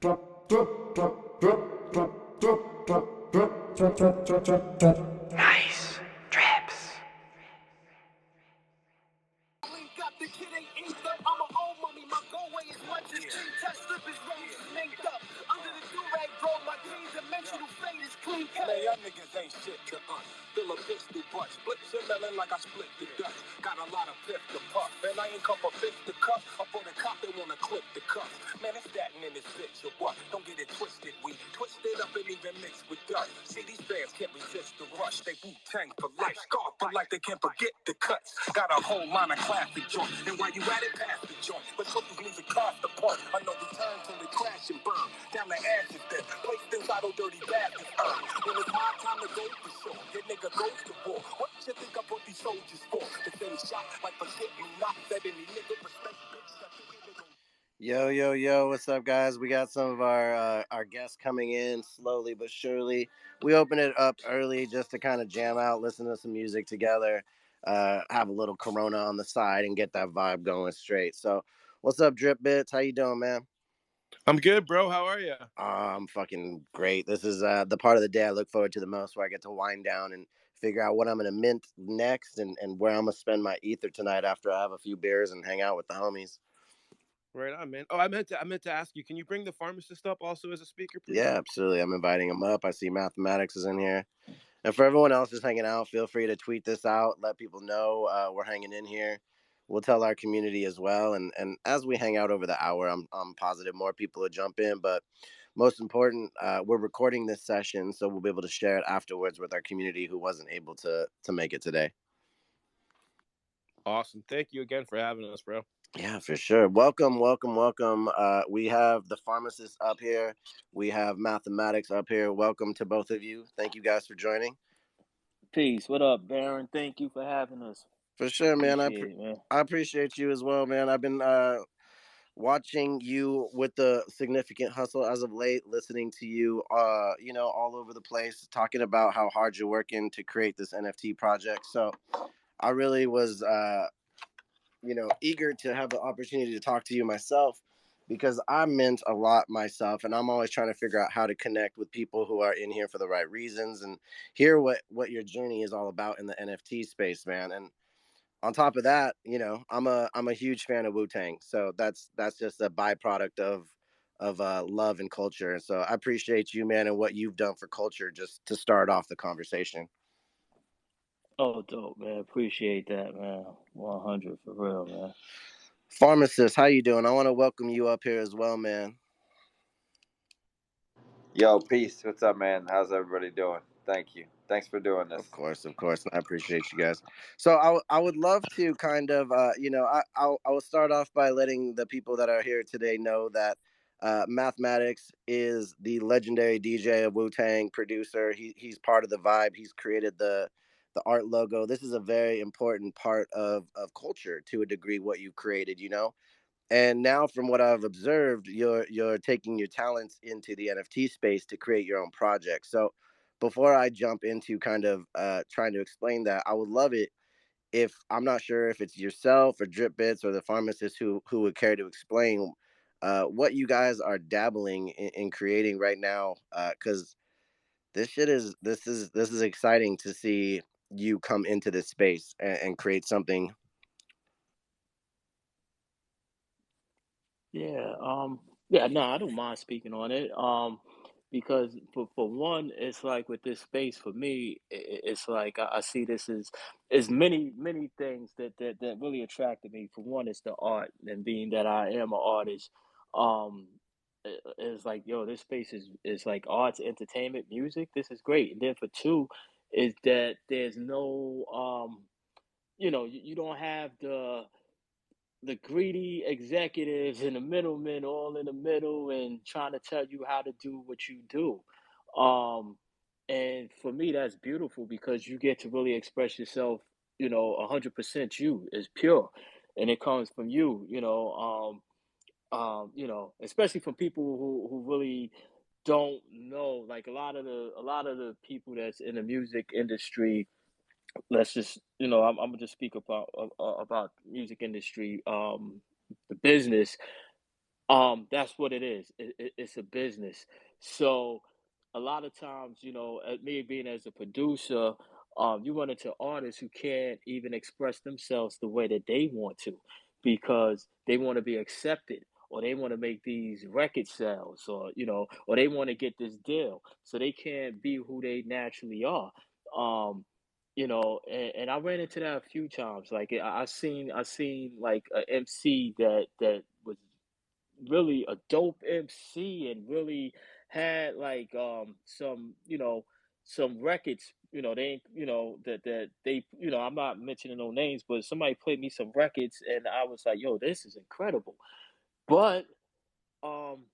Nice traps. Got the kid ain't inked up. I'm a old mummy. My go way is much as clean touch slippers rose linked up. Under the do-rag, bro, my three-dimensional fade is clean cut. Man, y'all niggas ain't shit to us. Fill a pistol butt. Split your melon like I split the dust. Got a lot of piff to puff. And I ain't come for fifth to cuff. Up on the cop, they wanna clip the cuff. Man, it's that in this bitch or what? Don't get it twisted. We twisted up and even mixed with dust. See, these fans can't resist the rush. They Wu-Tang for life. Scar for like they can't forget the cuts. Got a whole line of classic joint. And while you at it, pass the joint. But cookies leave it cost the point. I know return till they crash and burn. Down the ashes then. Placed inside old dirty bastards. When it's my time to go for sure. Your nigga goes to war. What you think I put these soldiers for? The same shot like forget me not. That any nigga respect bitch. That the real nigga. Yo, what's up, guys? We got some of our guests coming in slowly but surely. We open it up early just to kind of jam out, listen to some music together, have a little Corona on the side, and get that vibe going straight. So, what's up, Drip Bits? How you doing, man? I'm good, bro. How are you? I'm fucking great. This is the part of the day I look forward to the most, where I get to wind down and figure out what I'm gonna mint next, and where I'm gonna spend my ether tonight after I have a few beers and hang out with the homies. Right on, man. Oh, I meant to ask you. Can you bring the Farmacist up also as a speaker, please? Yeah, absolutely. I'm inviting him up. I see Mathematics is in here. And for everyone else just hanging out, feel free to tweet this out. Let people know we're hanging in here. We'll tell our community as well. And as we hang out over the hour, I'm positive more people will jump in. But most important, we're recording this session, so we'll be able to share it afterwards with our community who wasn't able to make it today. Awesome. Thank you again for having us, bro. Yeah, for sure. Welcome. We have the Farmacist up here. We have Mathematics up here. Welcome to both of you. Thank you guys for joining. Peace. What up, Baron? Thank you for having us. For sure, man. Appreciate it, man. I appreciate you as well, man. I've been watching you with the significant hustle as of late, listening to you, all over the place, talking about how hard you're working to create this NFT project. So I really was, eager to have the opportunity to talk to you myself, because I mint a lot myself, and I'm always trying to figure out how to connect with people who are in here for the right reasons and hear what your journey is all about in the NFT space, man. And on top of that, I'm a huge fan of Wu-Tang, so that's just a byproduct of love and culture. And so I appreciate you, man, and what you've done for culture, just to start off the conversation. Oh, dope, man. Appreciate that, man. 100 for real, man. Pharmacist, how you doing? I want to welcome you up here as well, man. Yo, peace. What's up, man? How's everybody doing? Thank you. Thanks for doing this. Of course. I appreciate you guys. So I would love to kind of, I will start off by letting the people that are here today know that Mathematics is the legendary DJ of Wu-Tang, producer. He's part of the vibe. He's created the art logo. This is a very important part of culture to a degree, what you created, And now, from what I've observed, you're taking your talents into the NFT space to create your own project. So, before I jump into kind of trying to explain that, I would love it if, I'm not sure if it's yourself or Drip Bits or the Pharmacist who would care to explain what you guys are dabbling in creating right now, because this is exciting to see you come into this space and create something. Yeah, no, I don't mind speaking on it. Because for one, it's like with this space for me, it's like I see this as many things that really attracted me. For one, it's the art, and being that I am an artist, um, it's like, yo, this space is like arts, entertainment, music. This is great. And then for two, is that there's no you don't have the greedy executives and the middlemen all in the middle and trying to tell you how to do what you do. Um, and for me, that's beautiful because you get to really express yourself, 100% you is pure. And it comes from you, especially from people who really don't know, like a lot of the people that's in the music industry. Let's just, I'm gonna just speak about music industry, the business. That's what it is. It's a business. So a lot of times, me being as a producer, you run into artists who can't even express themselves the way that they want to because they want to be accepted or they want to make these record sales or, or they want to get this deal. So they can't be who they naturally are. Um, and I ran into that a few times. Like I seen like a MC that was really a dope MC and really had like some records, they that they I'm not mentioning no names, but somebody played me some records and I was like, yo, this is incredible. But um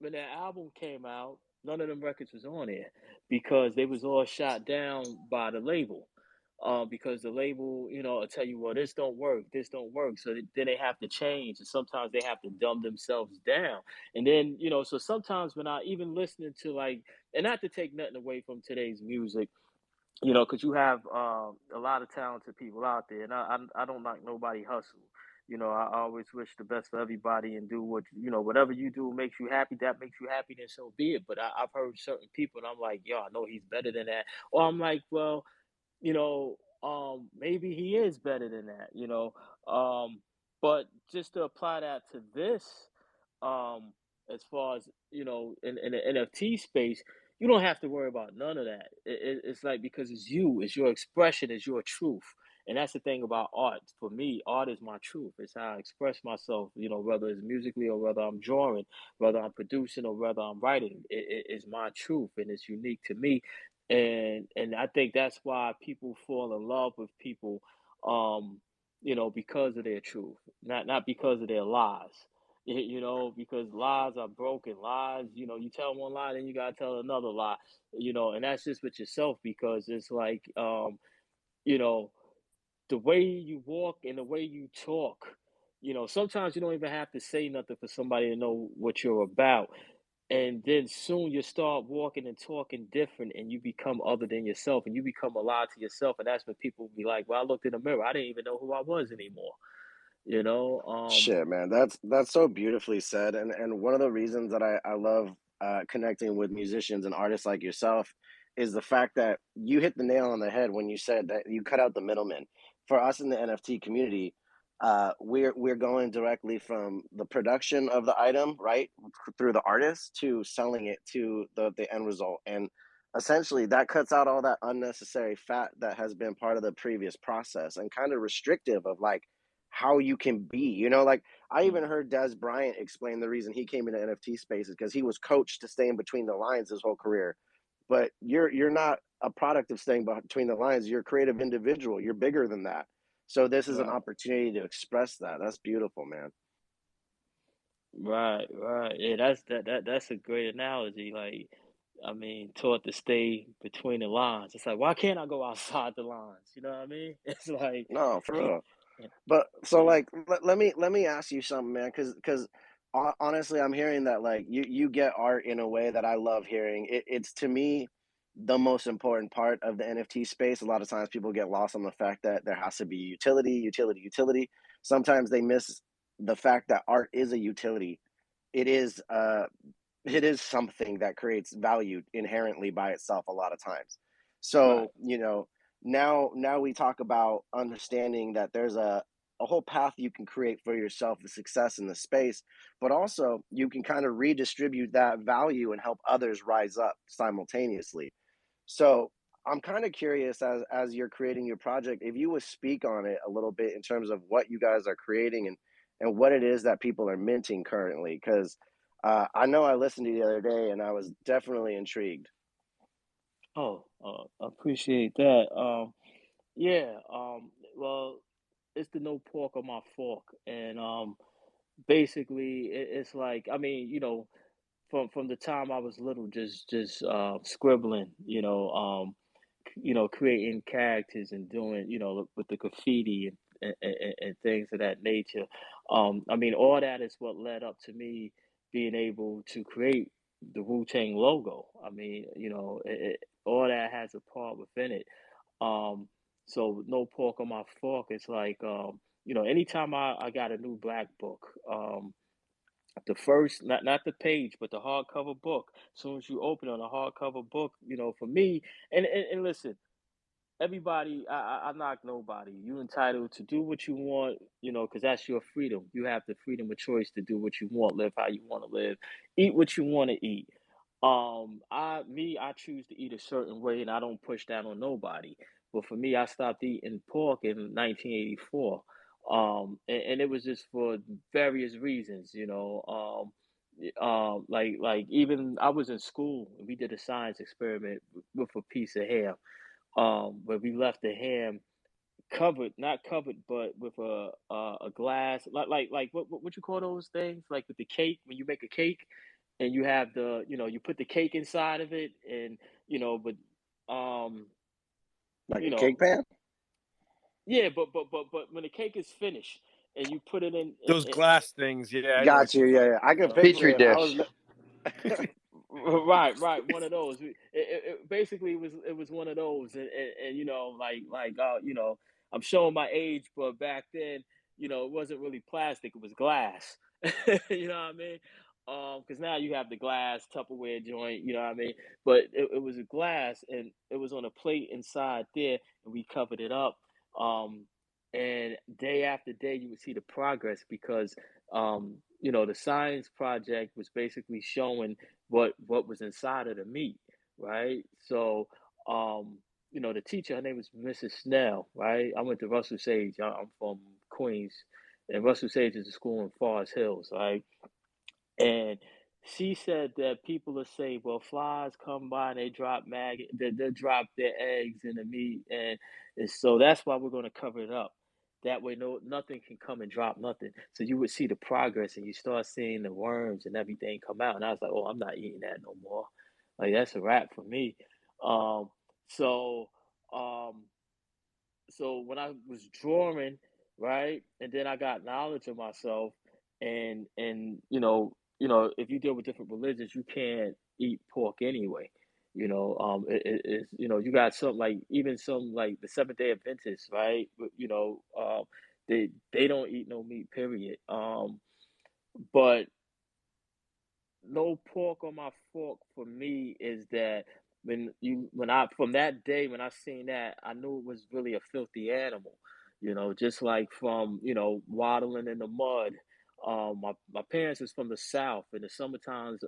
when that album came out, none of them records was on there because they was all shot down by the label. Because the label, will tell you, well, this don't work. So then they have to change, and sometimes they have to dumb themselves down. And then, so sometimes when I even listening to like, and not to take nothing away from today's music, because you have a lot of talented people out there, and I don't like nobody hustle. I always wish the best for everybody and do what whatever you do makes you happy. That makes you happy, then so be it. But I've heard certain people, and I'm like, yo, I know he's better than that, or I'm like, well, maybe he is better than that, but just to apply that to this, um, as far as in the NFT space, you don't have to worry about none of that. It's like because it's your expression, it's your truth, and that's the thing about art. For me, art is my truth. It's how I express myself. Whether it's musically or whether I'm drawing, whether I'm producing or whether I'm writing, it is my truth, and it's unique to me. And I think that's why people fall in love with people, um, because of their truth, not because of their lies. Because lies are broken. Lies, you tell one lie, then you gotta tell another lie. And that's just with yourself because it's like, you know, the way you walk and the way you talk. Sometimes you don't even have to say nothing for somebody to know what you're about. And then soon you start walking and talking different and you become other than yourself and you become a lie to yourself. And that's when people be like, well, I looked in the mirror. I didn't even know who I was anymore. You know? Shit, man, that's so beautifully said, and one of the reasons that I love connecting with musicians and artists like yourself is the fact that you hit the nail on the head when you said that you cut out the middleman. For us in the NFT community, we're going directly from the production of the item, right, through the artist to selling it to the end result, and essentially that cuts out all that unnecessary fat that has been part of the previous process and kind of restrictive of like how you can be. Like I Mm, even heard Des Bryant explain the reason he came into NFT spaces because he was coached to stay in between the lines his whole career. But you're not a product of staying between the lines. You're a creative individual. You're bigger than that. So this is an right. opportunity to express that. That's beautiful, man. Right, right. Yeah, that's a great analogy. Like, I mean, taught to stay between the lines. It's like, why can't I go outside the lines? You know what I mean? It's like, No, for real. yeah, But so yeah. like let me ask you something, man, because honestly, I'm hearing that like you get art in a way that I love hearing. It's to me the most important part of the NFT space. A lot of times people get lost on the fact that there has to be utility, utility, utility. Sometimes they miss the fact that art is a utility. It is it is something that creates value inherently by itself a lot of times. Right, So, now we talk about understanding that there's a whole path you can create for yourself the success in the space, but also you can kind of redistribute that value and help others rise up simultaneously. So I'm kind of curious as you're creating your project, if you would speak on it a little bit in terms of what you guys are creating and what it is that people are minting currently, because I know I listened to you the other day and I was definitely intrigued. oh, I appreciate that. Yeah, well, it's the no pork on my fork, and basically, it's like, I mean, from the time I was little, just scribbling, creating characters and doing, with the graffiti and things of that nature. I mean, all that is what led up to me being able to create the Wu-Tang logo. I mean, all that has a part within it. Um, so no pork on my fork. It's like, anytime I got a new black book, the first, not the page, but the hardcover book. As soon as you open on a hardcover book, for me, and listen, everybody, I knock nobody. You entitled to do what you want, because that's your freedom. You have the freedom of choice to do what you want, live how you want to live, eat what you want to eat. I choose to eat a certain way, and I don't push down on nobody. But for me, I stopped eating pork in 1984. And it was just for various reasons, like even I was in school and we did a science experiment with a piece of ham, where we left the ham covered, not covered, but with a glass, like what you call those things, like with the cake when you make a cake, and you have you put the cake inside of it, and but um Like you a know cake pan? yeah, but when the cake is finished and you put it Those glass things. Yeah, I know Got what you're you. talking Yeah. I can about. Petri picture it. I dish. was. Right, one of those. Basically it was one of those, and I'm showing my age, but back then, it wasn't really plastic; it was glass. You know what I mean? Because now you have the glass Tupperware joint. You know what I mean? But it was a glass, and it was on a plate inside there, and we covered it up. Um, and day after day, you would see the progress because the science project was basically showing what was inside of the meat, right? So, the teacher, her name was Mrs. Snell, right? I went to Russell Sage. I'm from Queens, and Russell Sage is a school in Forest Hills, right? And she said that people will say, well, flies come by and they drop they drop their eggs in the meat, and so that's why we're going to cover it up. That way, nothing can come and drop nothing. So you would see the progress, and you start seeing the worms and everything come out. And I was like, oh, I'm not eating that no more. Like that's a wrap for me. Um, so um, so when I was drawing, right, and then I got knowledge of myself, and if you deal with different religions, you can't eat pork anyway. It's you got some like even some like the Seventh Day Adventists, right? They don't eat no meat, period. But no pork on my fork for me is that when I from that day when I seen that, I knew it was really a filthy animal, just like from waddling in the mud. My parents is from the South. In the summer times,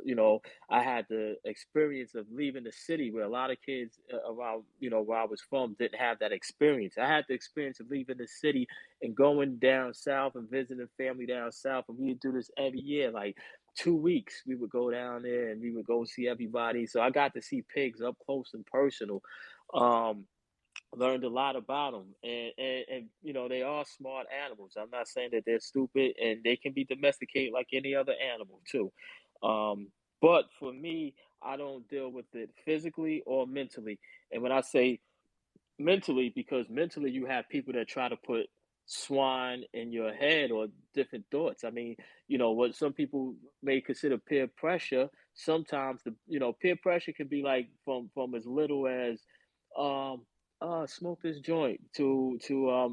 I had the experience of leaving the city where a lot of kids around where I was from didn't have that experience. I had the experience of leaving the city and going down south and visiting family down south, and we would do this every year, like 2 weeks we would go down there and we would go see everybody. So I got to see pigs up close and personal. um Learned a lot about them, and they are smart animals. I'm not saying that they're stupid, and they can be domesticated like any other animal too. But for me, I don't deal with it physically or mentally. And when I say mentally, because mentally you have people that try to put swine in your head or different thoughts. I mean, what some people may consider peer pressure, sometimes the peer pressure can be like from as little as um smoke this joint to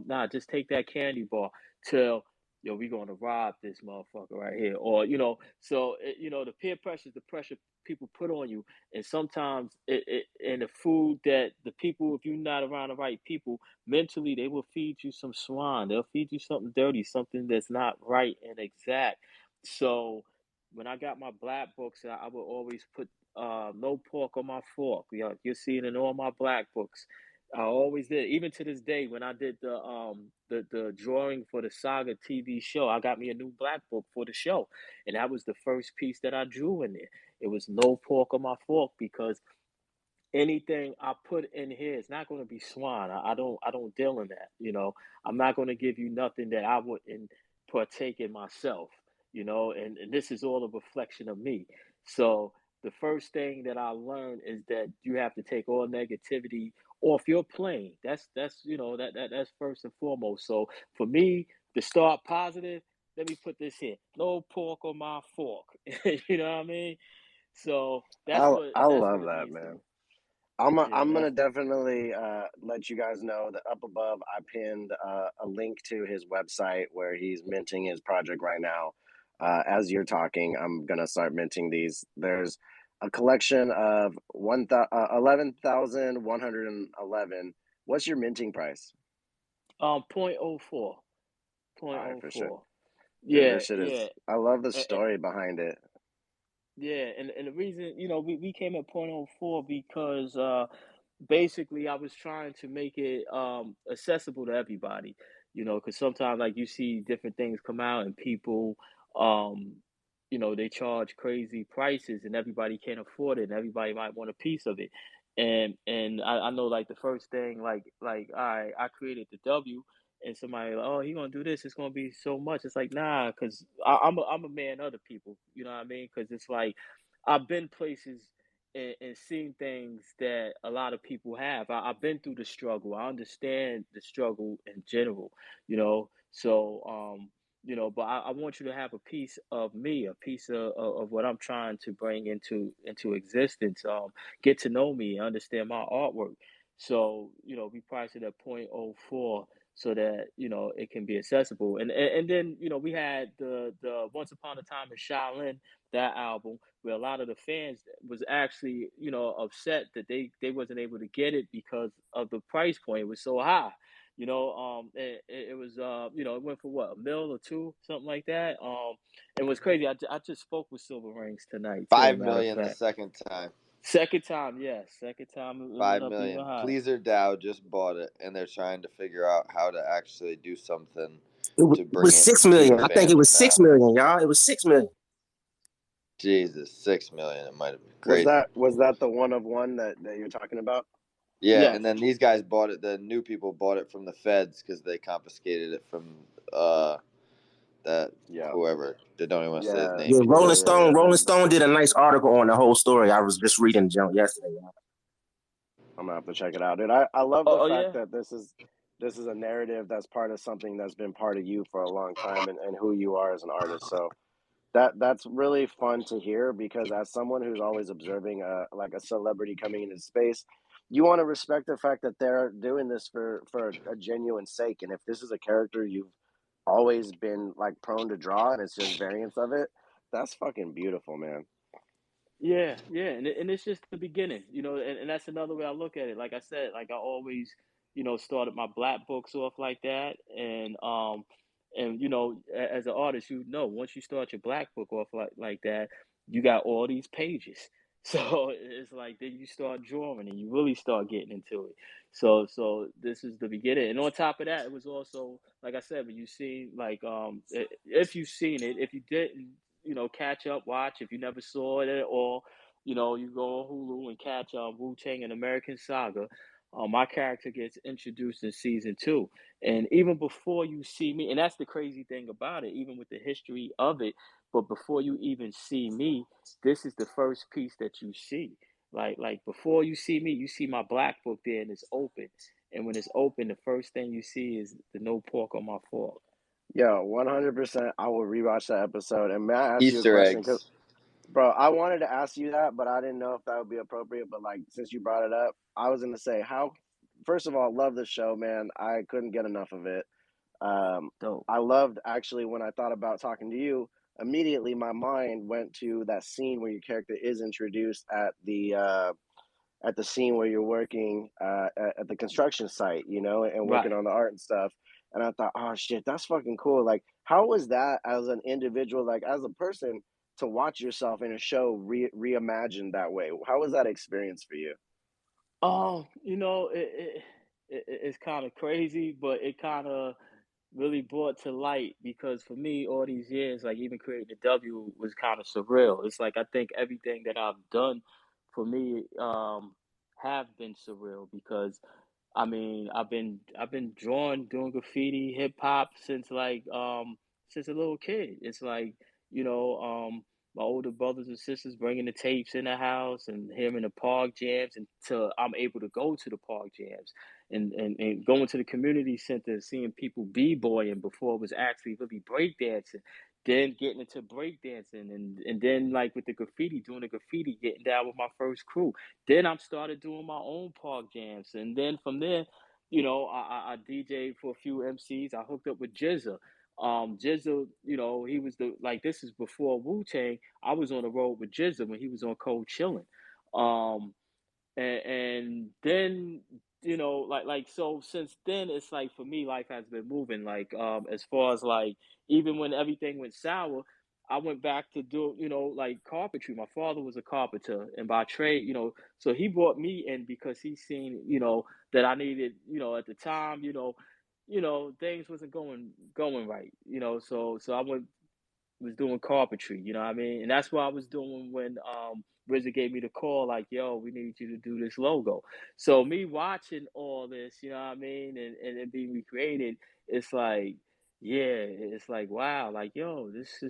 nah, just take that candy bar, till yo, we gonna rob this motherfucker right here. Or the peer pressure is the pressure people put on you. And sometimes and the food that the people, if you're not around the right people, mentally they will feed you some swine. They'll feed you something dirty, something that's not right and exact. So when I got my black books, I would always put no pork on my fork. You'll see it in all my black books. I always did, even to this day. When I did the drawing for the Saga TV show, I got me a new black book for the show, and that was the first piece that I drew in there. It was no pork on my fork, because anything I put in here is not going to be swine. I don't deal in that. I'm not going to give you nothing that I wouldn't partake in myself. And this is all a reflection of me. So the first thing that I learned is that you have to take all negativity off your plane. That's first and foremost. So for me to start positive, let me put this here: no pork on my fork. You know what I mean? So that's what I that's what love it that, means to man. me. Yeah, I'm gonna that's definitely let you guys know that up above I pinned a link to his website where he's minting his project right now. As you're talking, I'm gonna start minting these. There's a collection of 11,111. What's your minting price? 0.04. All right, for sure. 0.04. Dude, Yeah, this shit yeah. is. I love the And, story behind it. yeah, and the reason, we came at point oh 0.04 because basically I was trying to make it accessible to everybody, because sometimes like you see different things come out and people um they charge crazy prices and everybody can't afford it and everybody might want a piece of it. And I know like the first thing like I created the W and somebody like, oh, he gonna do this, it's gonna be so much. It's like, nah, because I'm a man other people, you know what I mean? Because it's like I've been places and seen things that a lot of people have. I've been through the struggle. I understand the struggle in general, So, but I want you to have a piece of me, a piece of what I'm trying to bring into existence. Get to know me, understand my artwork. So, we price it at point oh 0.04 so that it can be accessible. And then we had the Once Upon a Time in Shaolin, that album, where a lot of the fans was actually upset that they wasn't able to get it because of the price point. It was so high. It was it went for what, a mil or two, something like that. It was crazy. I just spoke with Silver Rings tonight too. 5 Matter of million the fact, second time. second time, yes, second time it went 5 up even million. higher. Pleaser Dow just bought it, and they're trying to figure out how to actually do something It to bring was it 6 to million. the I think it fans was 6 now. million, y'all. It was 6 million. Jesus, 6 million. It might have been Was crazy. that the one of one that you're talking about? Yeah, Yes. and then these guys bought it. The new people bought it from the feds because they confiscated it from that Yeah. whoever. They don't even want to say his Yeah. name Yeah, either. Rolling Stone did a nice article on the whole story. I was just reading junk yesterday. I'm gonna have to check it out, dude. I love the Oh, fact yeah. that this is a narrative that's part of something that's been part of you for a long time and who you are as an artist. So that's really fun to hear because as someone who's always observing like a celebrity coming into space, you want to respect the fact that they're doing this for a genuine sake. And if this is a character you've always been like prone to draw and it's just variants of it, that's fucking beautiful, man. Yeah, yeah, and it's just the beginning, and that's another way I look at it. Like I said, like I always, started my black books off like that, and as an artist, once you start your black book off like that, you got all these pages. So it's like then you start drawing and you really start getting into it. So this is the beginning, and on top of that, it was also like I said, when you see like if you've seen it, if you didn't catch up, watch. If you never saw it at all, you go on Hulu and catch Wu-Tang and American Saga. My character gets introduced in season 2. And even before you see me, and that's the crazy thing about it, even with the history of it, but before you even see me, this is the first piece that you see. Like before you see me, you see my black book there and it's open. And when it's open, the first thing you see is the no pork on my fork. Yeah, 100%. I will rewatch that episode. And may I ask you a Easter question? Because, eggs. bro, I wanted to ask you that, but I didn't know if that would be appropriate. But like, since you brought it up, I was gonna say how. First of all, love the show, man. I couldn't get enough of it. Um, Dope. I loved actually when I thought about talking to you. Immediately, my mind went to that scene where your character is introduced at the scene where you're working at the construction site, and working Right. on the art and stuff. And I thought, oh shit, that's fucking cool. Like, how was that as an individual, like as a person, to watch yourself in a show reimagined that way? How was that experience for you? Oh, it's kind of crazy, but it kind of really brought to light because for me, all these years, like even creating the W was kind of surreal. It's like I think everything that I've done for me have been surreal because I mean, I've been drawing, doing graffiti, hip hop since a little kid. It's like you know my older brothers and sisters bringing the tapes in the house and hearing the park jams until I'm able to go to the park jams and going to the community center and seeing people b-boying before it was actually really breakdancing. Then getting into breakdancing and then like with the graffiti, doing the graffiti, getting down with my first crew. Then I started doing my own park jams, and then from there, I DJed for a few MCs. I hooked up with Jizza. Jizza, you know, he was this is before Wu-Tang. I was on the road with Jizza when he was on Cold Chillin'. Um, and then, you know, so since then it's like for me life has been moving, like as far as like even when everything went sour, I went back to do, you know, like carpentry. My father was a carpenter and by trade, you know, so he brought me in because he seen, you know, that I needed, you know, at the time, you know, things wasn't going right, you know, so I went was doing carpentry, you know what I mean? And that's what I was doing when RZA gave me the call, like, yo, we need you to do this logo. So me watching all this, you know what I mean, and it being recreated, it's like, yeah, it's like, wow, like, yo, this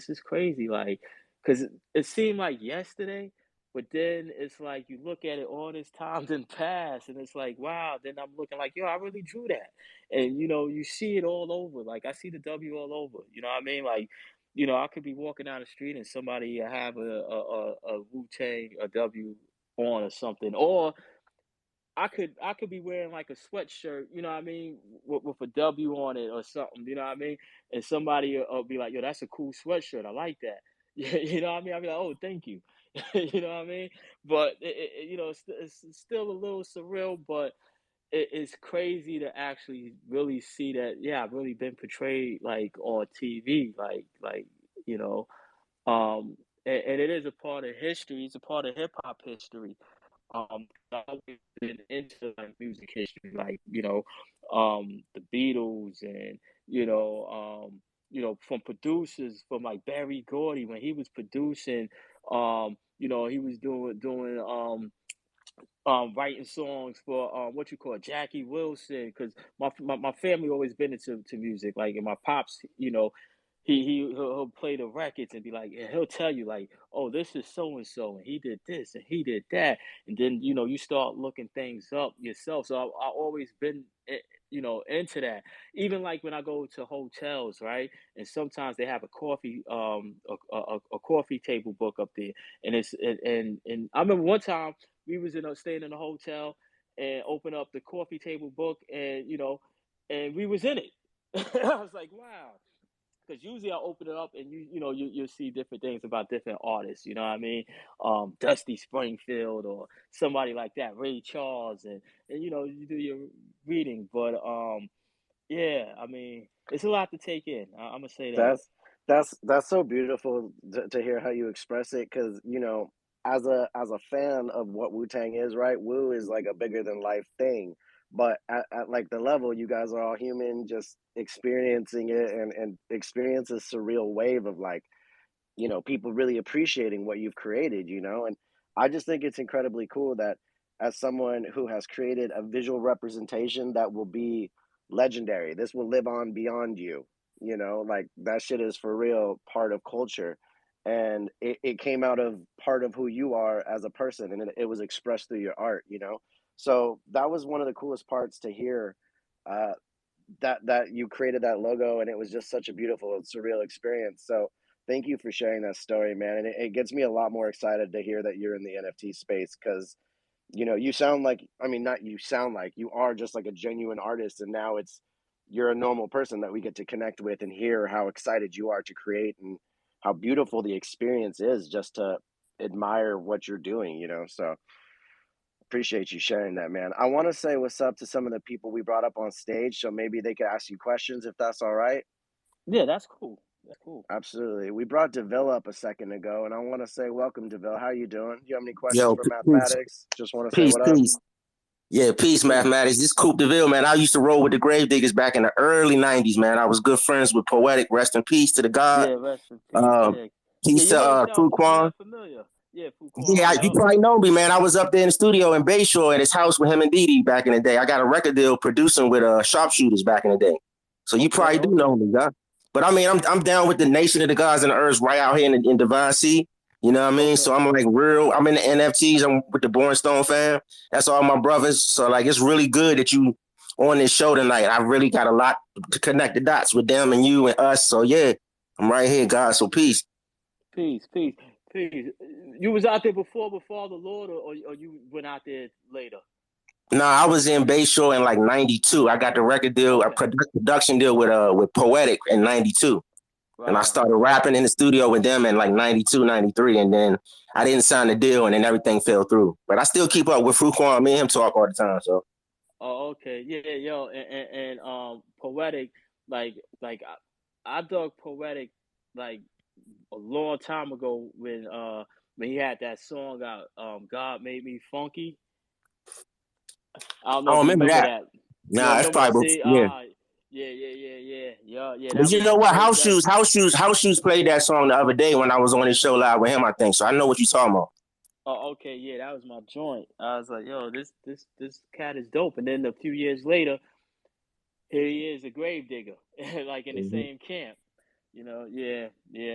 is crazy. Like, cause it seemed like yesterday, but then it's like you look at it all this time then passed, and it's like, wow, then I'm looking like, yo, I really drew that. And you know, you see it all over. Like I see the W all over. You know what I mean? Like, you know, I could be walking down the street and somebody have a Wu-Tang a W on or something, or I could be wearing like a sweatshirt, you know what I mean, with a W on it or something, you know what I mean, and somebody will be like, yo, that's a cool sweatshirt, I like that. You know what I mean? I'll be like, oh, thank you. You know what I mean? But you know, it's still a little surreal, but it's crazy to actually really see that, yeah, I've really been portrayed like on TV, like you know, and it is a part of history. It's a part of hip hop history. I've always been into like music history, like the Beatles, and from producers from like Barry Gordy when he was producing, he was doing writing songs for what you call Jackie Wilson, because my family always been into music, like, and my pops, he'll play the records and be like, and he'll tell you like, oh, this is so and so and he did this and he did that, and then you start looking things up yourself. So I always been into that. Even like when I go to hotels, right, and sometimes they have a coffee a coffee table book up there, and and I remember one time we was staying in a hotel and open up the coffee table book, and and we was in it. I was like, wow. Because usually I open it up and you'll see different things about different artists, you know what I mean? Dusty Springfield or somebody like that, Ray Charles, and you do your reading. But yeah, I mean, it's a lot to take in. I'm gonna say that. That's so beautiful to hear how you express it, because as a fan of what Wu Tang is, right? Wu is like a bigger than life thing, but at like the level, you guys are all human, just experiencing it, and experience a surreal wave of like, people really appreciating what you've created, and I just think it's incredibly cool that as someone who has created a visual representation that will be legendary, this will live on beyond you, like that shit is for real part of culture. And it came out of part of who you are as a person, and it was expressed through your art. So that was one of the coolest parts to hear, uh, that you created that logo, and it was just such a beautiful and surreal experience. So thank you for sharing that story, man. And it gets me a lot more excited to hear that you're in the NFT space, because you sound like, I mean, not you sound like, you are just like a genuine artist, and now you're a normal person that we get to connect with and hear how excited you are to create, and how beautiful the experience is just to admire what you're doing. So appreciate you sharing that, man. I want to say what's up to some of the people we brought up on stage, so maybe they could ask you questions if that's all right. Yeah, that's cool. That's cool. Absolutely. We brought DeVille up a second ago, and I want to say welcome, DeVille. How you doing? Do you have any questions Yo, for peace, Mathematics? Just want to say peace, what up. peace. Yeah, peace, Mathematics. This is Coop DeVille, man. I used to roll with the Gravediggers back in the early 90s, man. I was good friends with Poetic. Rest in peace to the God. Yeah, rest in peace. Um, Yeah, yeah, peace your to name sound Fuquan. mad familiar. Yeah, Yeah, Fuquan. you Yup. probably know me, man. I was up there in the studio in Bayshore at his house with him and Didi back in the day. I got a record deal producing with Sharpshooters back in the day. So you Okay, probably do know okay. me, huh? But I mean, I'm down with the Nation of the Gods and the Earths right out here in Divine Sea. You know what I mean? Okay. So I'm like real. I'm in the NFTs. I'm with the Born Stone fam. That's all my brothers. So like, it's really good that you on this show tonight. I really got a lot to connect the dots with them and you and us. So yeah, I'm right here, guys. So peace. Peace, peace, peace. You was out there before the Lord, or you went out there later? No, I was in Bayshore in like '92. I got the record deal, Okay. a production deal with Poetic in '92. And I Right. started rapping in the studio with them in like '92, '93. And then I didn't sign the deal and then everything fell through. But I still keep up with Fruquan. Me and him talk all the time. So Oh, okay. Yeah, yo, and Poetic, like I dug Poetic like a long time ago when he had that song out, God Made Me Funky. I don't I know if don't you remember remember that. that. You Nah, don't that's remember that? probably See, yeah. yeah. But That you was know what? great. House Shoes played that song the other day when I was on his show live with him, I think. So I know what you're talking about. Oh, okay, yeah, that was my joint. I was like, yo, this cat is dope. And then a few years later, here he is, a grave digger, like in the Mm-hmm. same camp. You know, yeah.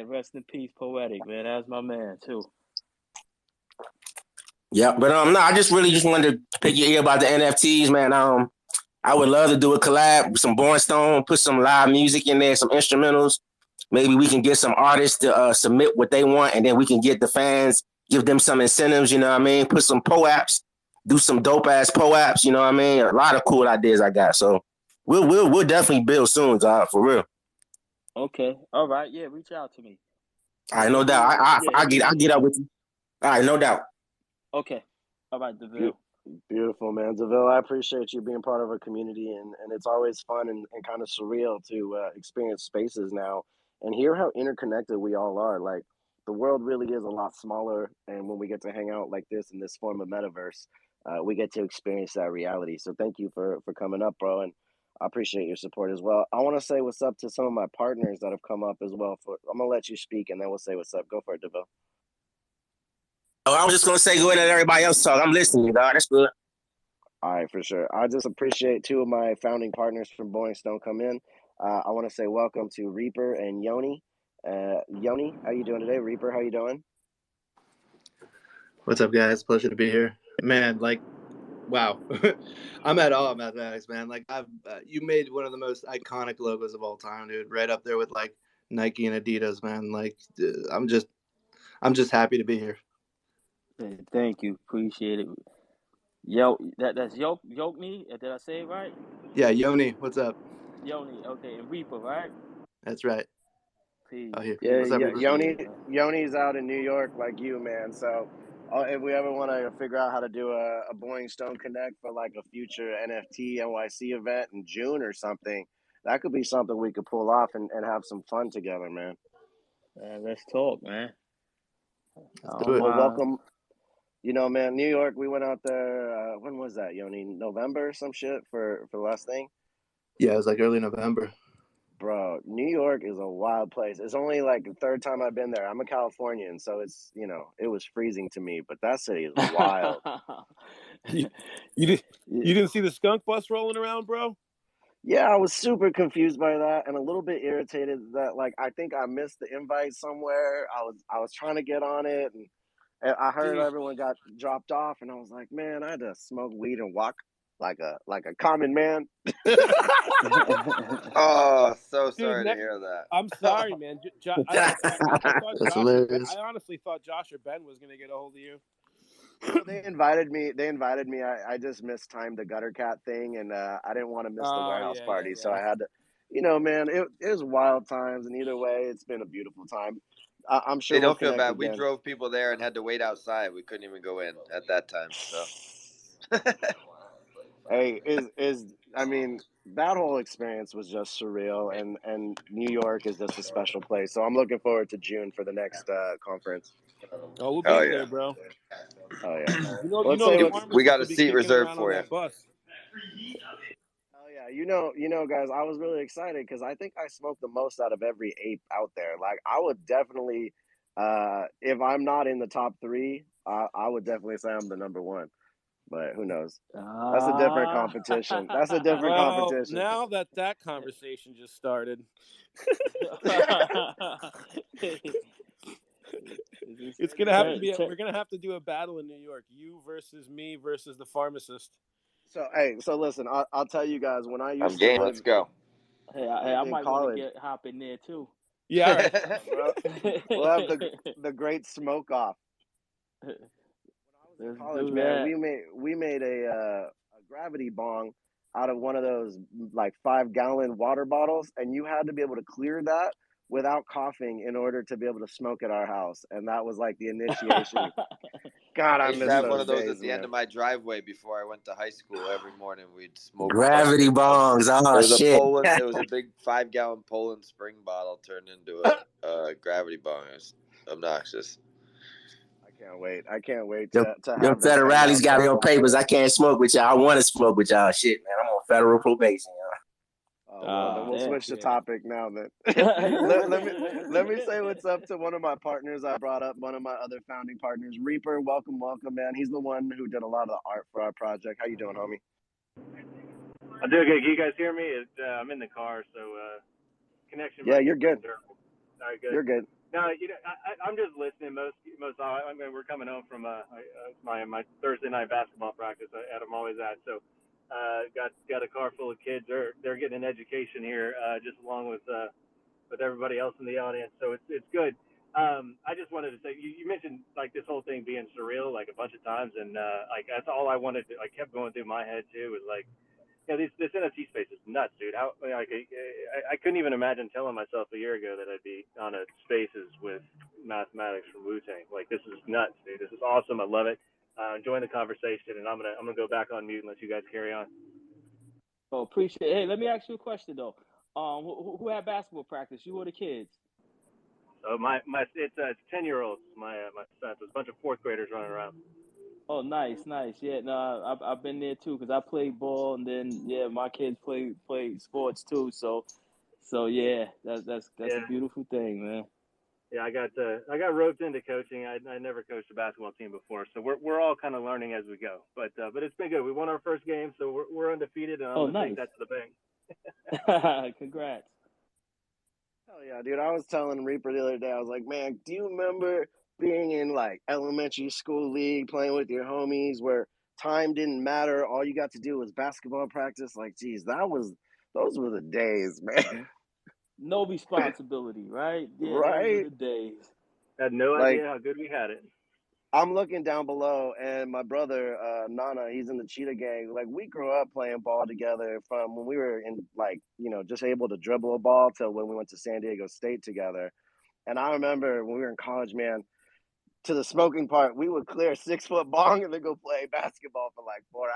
Rest in peace, Poetic, man. That's my man too. Yeah, but no, I just wanted to pick your ear about the NFTs, man. I would love to do a collab with some Born Stone, put some live music in there, some instrumentals. Maybe we can get some artists to submit what they want, and then we can get the fans, give them some incentives. You know what I mean? Put some POAPs, do some dope ass POAPs. You know what I mean? A lot of cool ideas I got. So we'll definitely build soon, dog, for real. Okay, all right, yeah. Reach out to me. All right, no Hit doubt. me, I hit me in get the up DM. with you. All right, no doubt. Okay, all right, Be- Deville. Beautiful, man. DeVille, I appreciate you being part of our community, and it's always fun and kind of surreal to experience spaces now and hear how interconnected we all are. Like, the world really is a lot smaller, and when we get to hang out like this in this form of metaverse, we get to experience that reality. So thank you for coming up, bro, and I appreciate your support as well. I want to say what's up to some of my partners that have come up as well. I'm gonna let you speak, and then we'll say what's up. Go for it, DeVille. Oh, I was just gonna say, go ahead and let everybody else talk. I'm listening, dog. That's good. All right, for sure. I just appreciate two of my founding partners from Boring Stone come in. I want to say welcome to Reaper and Yoni. Yoni, how you doing today? Reaper, how you doing? What's up, guys? Pleasure to be here, man. Like, wow, I'm at awe of mathematics, man. Like, I've you made one of the most iconic logos of all time, dude. Right up there with like Nike and Adidas, man. Like, I'm just happy to be here. Hey, thank you, appreciate it. Yo, that's Yokni. Did I say it right? Yeah, Yoni, what's up? Yoni. Okay, and Reaper, right? That's right. Peace, Oh, here. Yeah, What's up, peace, Reaper? peace, Yoni. man. Yoni's out in New York like you, man. So if we ever want to figure out how to do a Boring Stone Connect for like a future NFT NYC event in June or something, that could be something we could pull off and have some fun together, man. Let's talk, man. Let's I do don't it. Well, mind. welcome. You know, man, New York. We went out there. When was that, Yoni? November or some shit for the last thing. Yeah, it was like early November. Bro, New York is a wild place. It's only like the third time I've been there. I'm a Californian, so it's it was freezing to me, but that city is wild. You, you did Yeah. you didn't see the skunk bus rolling around, bro? Yeah, I was super confused by that and a little bit irritated that like I think I missed the invite somewhere. I was trying to get on it and I heard Dude, everyone got dropped off and I was like, man, I had to smoke weed and walk like a common man. Oh, so dude, sorry to hear I'm that. sorry, man. I thought That's Josh or Ben. hilarious. I honestly thought Josh or Ben was gonna get a hold of you. No, they invited me. They invited me. I just mistimed the gutter cat thing, and I didn't want to miss the Oh warehouse yeah, party, so yeah. I had to. Man, it was wild times, and either way, it's been a beautiful time. I'm Hey, sure we'll don't feel connect bad. We again. drove people there and had to wait outside. We couldn't even go in at that time. So Hey, is I mean that whole experience was just surreal, and New York is just a special place. So I'm looking forward to June for the next conference. Oh, we'll oh be yeah, there, bro. Oh yeah, You let's know say the what. we pharmacist got will a be seat kicking reserved around on for you. that bus. Oh yeah, guys. I was really excited because I think I smoked the most out of every ape out there. Like, I would definitely, if I'm not in the top three, I would definitely say I'm the number one. But who knows? That's a different Ah. competition. That's a different Well, competition. now that conversation just started, it's gonna have to Turn, be. turn. We're gonna have to do a battle in New York. You versus me versus the pharmacist. So hey, so listen, I'll tell you guys when I I'm used to game. Let's live go. Hey, in, I in might want to college. hop in there too. Yeah, all right. Well, we'll have the great smoke off. When I was in Let's college, do man, that. we made a gravity bong out of one of those like 5-gallon water bottles, and you had to be able to clear that without coughing in order to be able to smoke at our house. And that was like the initiation. God, I I used to miss have one those of those days, at the end of man. my driveway before I went to high school. Every morning we'd smoke Gravity bongs. It Oh was a shit. Poland. It was a big 5-gallon Poland Spring bottle turned into a gravity bong. It was obnoxious. I can't wait Them, to them have them hang federales out got me on sometime. papers. I can't smoke with y'all. I want to smoke with y'all. Shit, man. I'm on federal probation, y'all. Oh, well, then we'll Damn. switch the Yeah. topic now. Then let me say what's up to one of my partners. I brought up one of my other founding partners, Reaper. Welcome, man. He's the one who did a lot of the art for our project. How you doing, homie? I'm doing good. Can you guys hear me? I'm in the car, so connection. Yeah, you're good. All right, good. You're good. No, I'm just listening. I mean, we're coming home from my Thursday night basketball practice at I'm always at. So, got a car full of kids. They're getting an education here, just along with everybody else in the audience. So it's good. I just wanted to say you mentioned like this whole thing being surreal like a bunch of times, and like that's all I wanted to. I kept going through my head too. Was like, yeah, this NFT space is nuts, dude. How like I couldn't even imagine telling myself a year ago that I'd be on a Spaces with Mathematics from Wu-Tang. Like this is nuts, dude. This is awesome. I love it. Enjoying the conversation, and I'm gonna go back on mute and let you guys carry on. Oh, appreciate it. Hey, let me ask you a question though. Who had basketball practice? You or the kids? So it's 10-year-olds. My son. So it's a bunch of fourth graders running around. Oh, nice. Yeah, no, I've been there too because I played ball, and then yeah, my kids play sports too. So yeah, that's Yeah. a beautiful thing, man. Yeah, I got roped into coaching. I never coached a basketball team before, so we're all kind of learning as we go. But it's been good. We won our first game, so we're undefeated, and I'm gonna take that to the bank. Congrats. Hell yeah, dude. I was telling Reaper the other day, I was like, man, do you remember being in like elementary school league playing with your homies where time didn't matter, all you got to do was basketball practice? Like, geez, those were the days, man. No responsibility, right? Yeah, Right? those were the days. Had no Like, idea how good we had it. I'm looking down below, and my brother Nana, he's in the Cheetah Gang. Like, we grew up playing ball together from when we were in, like, just able to dribble a ball till when we went to San Diego State together. And I remember when we were in college, man, to the smoking part, we would clear a 6-foot bong and then go play basketball for like 4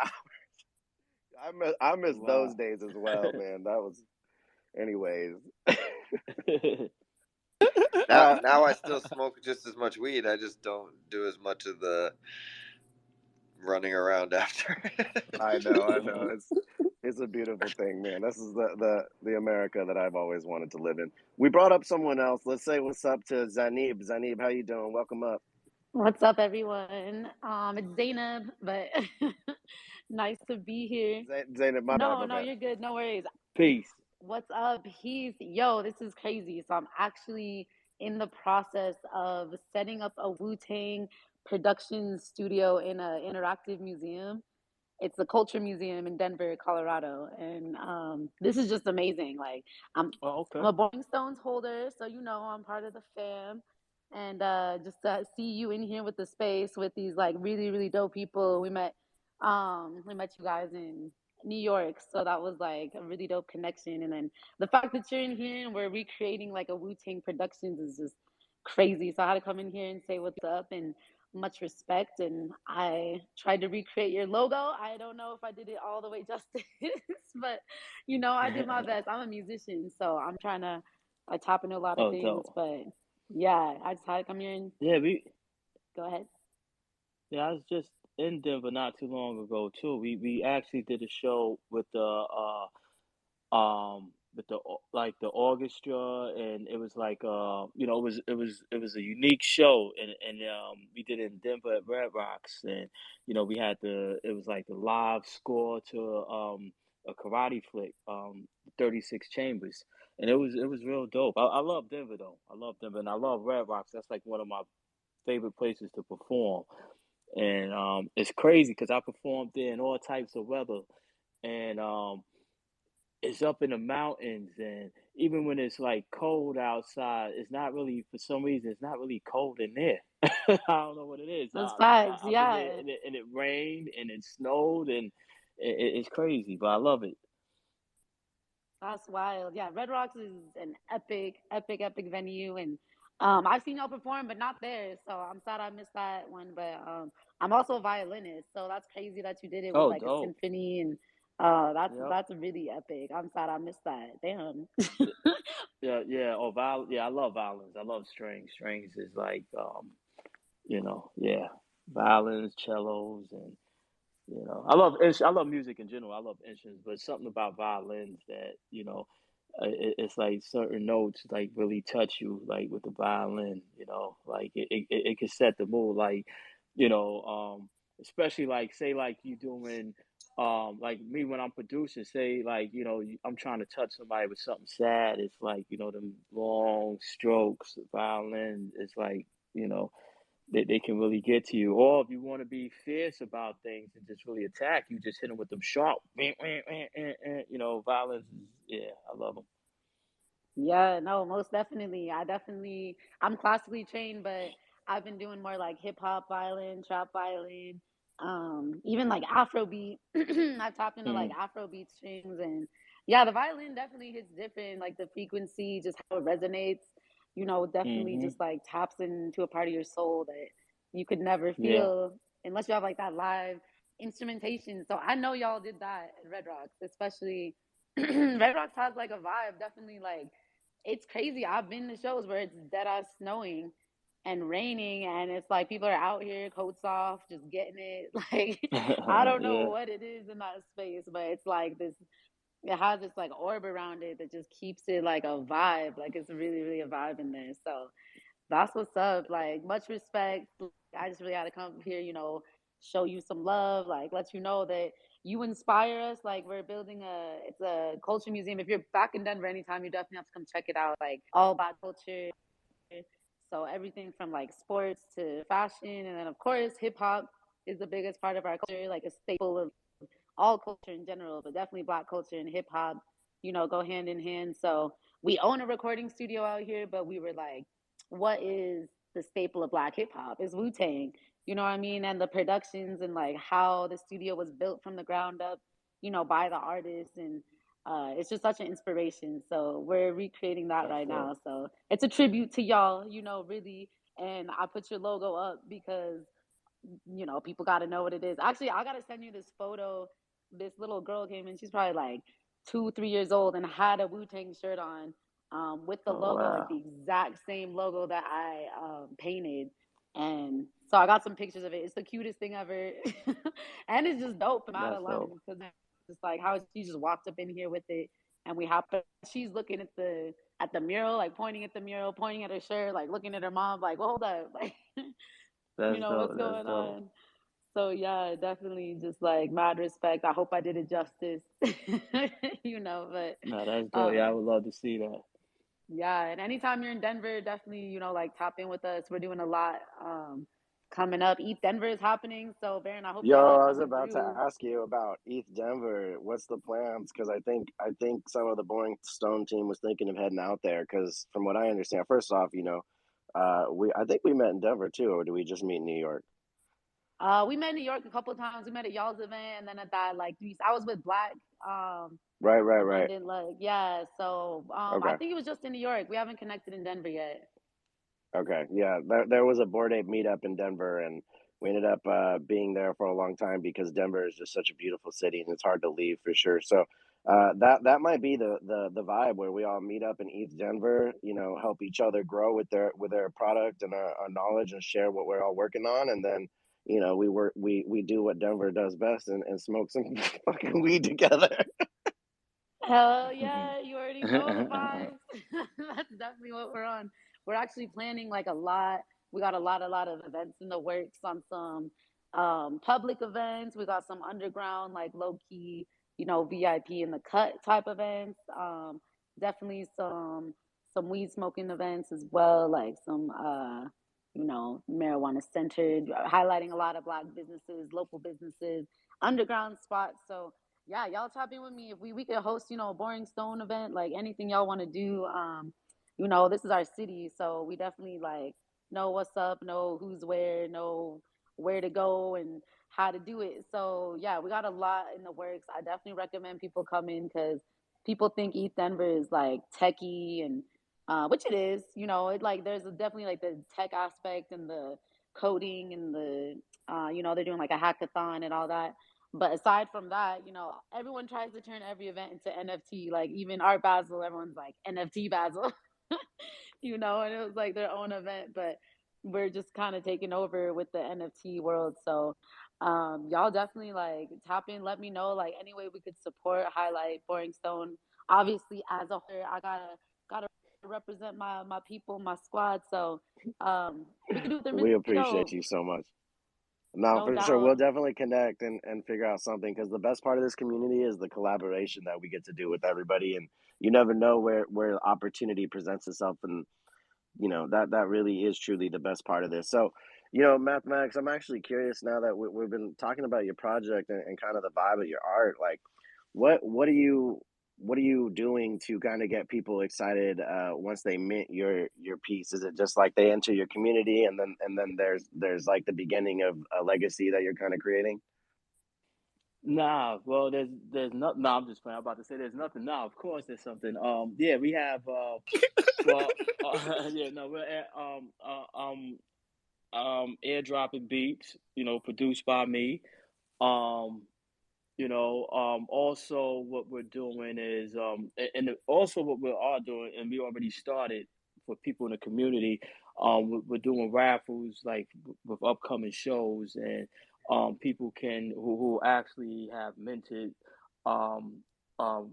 hours. I miss those days as well, man. That was, anyways. Now I still smoke just as much weed. I just don't do as much of the running around after. I know. It's a beautiful thing, man. This is the America that I've always wanted to live in. We brought up someone else. Let's say what's up to Zanib. Zanib, how you doing? Welcome up. What's up, everyone? It's Zainab, but nice to be here. Zainab, my bad. You're good. No worries. Peace. What's up? This is crazy. So I'm actually in the process of setting up a Wu-Tang production studio in an interactive museum. It's the Culture Museum in Denver, Colorado, and this is just amazing. Like I'm a Boring Stones holder, so I'm part of the fam. And just to see you in here with the space with these like really really dope people. We met you guys in New York, so that was like a really dope connection. And then the fact that you're in here and we're recreating like a Wu-Tang Productions is just crazy. So I had to come in here and say what's up and much respect. And I tried to recreate your logo. I don't know if I did it all the way justice, but I did my best. I'm a musician, so I'm trying to tap into a lot of things. Dope. But yeah, I just had to come here and go ahead. Yeah, I was just in Denver not too long ago too. We actually did a show with the like the orchestra, and it was like it was a unique show, and we did it in Denver at Red Rocks, and we had it was like the live score to a karate flick, 36 Chambers, and it was real dope. I love Denver though. I love Denver, and I love Red Rocks. That's like one of my favorite places to perform. And it's crazy because I performed there in all types of weather, and it's up in the mountains, and even when it's like cold outside, it's not really, for some reason, it's not really cold in there. I don't know what it is. Those facts, I've yeah. been there, and it rained and it snowed, and it's crazy, but I love it. That's wild. Yeah, Red Rocks is an epic venue, and I've seen y'all perform, but not there. So I'm sad I missed that one. But I'm also a violinist, so that's crazy that you did it with Oh, like a dope. symphony, and Yep. that's really epic. I'm sad I missed that. Damn. Yeah. Oh, yeah, I love violins. I love strings. Strings is like, yeah, violins, cellos, and I love music in general. I love instruments, but something about violins that it's like certain notes like really touch you, like with the violin. Like it can set the mood. Like you know, especially like say like you doing. Like me when I'm producing, say like I'm trying to touch somebody with something sad. It's like them long strokes, violin. It's like they can really get to you. Or if you want to be fierce about things and just really attack, you just hit them with them sharp, violence. Yeah, I love them. Yeah, no, most definitely. I'm classically trained, but I've been doing more like hip hop violin, trap violin, even like Afrobeat. I've tapped into like Mm, Afrobeat strings, and yeah, the violin definitely hits different. Like the frequency, just how it resonates, definitely mm-hmm. just like taps into a part of your soul that you could never Yeah. feel unless you have like that live instrumentation. So I know y'all did that at Red Rocks, especially Red Rocks has like a vibe, definitely like it's crazy. I've been to shows where it's dead ass snowing and raining, and it's like people are out here, coats off, just getting it. Like, I don't know Yeah. what it is in that space, but it's like this, it has this like orb around it that just keeps it like a vibe. Like, it's really, really a vibe in there. So, that's what's up. Like, much respect. I just really had to come here, show you some love, like, let you know that you inspire us. Like, we're building it's a culture museum. If you're back in Denver anytime, you definitely have to come check it out. Like, all about culture. So, everything from like sports to fashion. And then, of course, hip hop is the biggest part of our culture, like a staple of all culture in general, but definitely Black culture and hip hop, go hand in hand. So we own a recording studio out here, but we were like, what is the staple of Black hip hop? Is Wu-Tang, you know what I mean? And the productions and like how the studio was built from the ground up, by the artists. And it's just such an inspiration. So we're recreating that That's right dope. now. So it's a tribute to y'all, really. And I put your logo up because people got to know what it is. Actually, I got to send you this photo. This little girl came in. She's probably like 2, 3 years old and had a Wu-Tang shirt on, with the Oh logo, like wow. the exact same logo that I painted. And so I got some pictures of it. It's the cutest thing ever. And it's just dope from out That's of dope. line because it's like how she just walked up in here with it, and we hopped up. She's looking at the mural, like pointing at the mural, pointing at her shirt, like looking at her mom, like, well, hold up, like, That's what's dope. That's going dope. on. So yeah, definitely just like mad respect. I hope I did it justice. But No, that's dope. Yeah, I um would love to see that. yeah, and anytime you're in Denver, definitely, like tap in with us. We're doing a lot coming up. Eat Denver is happening. So Baron, I hope Yo, y'all are I was coming about to through. ask you about ETH Denver. What's the plans? Because I think some of the Boring Stone team was thinking of heading out there. Because from what I understand, first off, I think we met in Denver too, or do we just meet in New York? We met in New York a couple of times. We met at y'all's event, and then at that like I was with Black Right, right, right. London, like, yeah. So I Okay, think it was just in New York. We haven't connected in Denver yet. okay, yeah. There was a Bored Ape meetup in Denver, and we ended up being there for a long time because Denver is just such a beautiful city, and it's hard to leave for sure. So that might be the vibe where we all meet up in East Denver. Help each other grow with their product and our knowledge, and share what we're all working on, and then. We do what Denver does best, and smoke some fucking weed together. Hell yeah, you already know the vibes. That's definitely what we're on. We're actually planning like a lot. We got a lot of events in the works on some public events. We got some underground, like low key, VIP in the cut type events. Definitely some weed smoking events as well, like some marijuana centered, highlighting a lot of Black businesses, local businesses, underground spots. So yeah, y'all tap in with me if we could host, a Boring Stone event, like anything y'all want to do. This is our city, so we definitely like know what's up, know who's where, know where to go, and how to do it. So yeah, we got a lot in the works. I definitely recommend people come in because people think ETH Denver is like techie and which it is, you know, it like there's definitely like the tech aspect and the coding and the you know, they're doing like a hackathon and all that. But aside from that, you know, everyone tries to turn every event into NFT. Like even Art Basel, everyone's like NFT Basel, you know, and it was like their own event, but we're just kind of taking over with the NFT world. So y'all definitely like tap in, let me know like any way we could support, highlight Boring Stone. Obviously as a whole, I gotta represent my people, my squad. So we can do the We show, appreciate you so much. No, no for sure. doubt. We'll definitely connect and figure out something because the best part of this community is the collaboration that we get to do with everybody. And you never know where opportunity presents itself. And, you know, that really is truly the best part of this. So, you know, Mathematics, I'm actually curious now that we've been talking about your project and kind of the vibe of your art. Like, what are you doing to kind of get people excited once they mint your piece? Is it just like they enter your community and then there's like the beginning of a legacy that you're kind of creating? Nah, well, there's not. No, I'm just playing. I'm about to say there's nothing. Nah, of course there's something. Yeah, we have. Well, yeah, no, we're airdropping beats. You know, produced by me. Um, also what we're doing is, also what we are doing, and we already started for people in the community. We're doing raffles like with upcoming shows, and people can who actually have minted, one of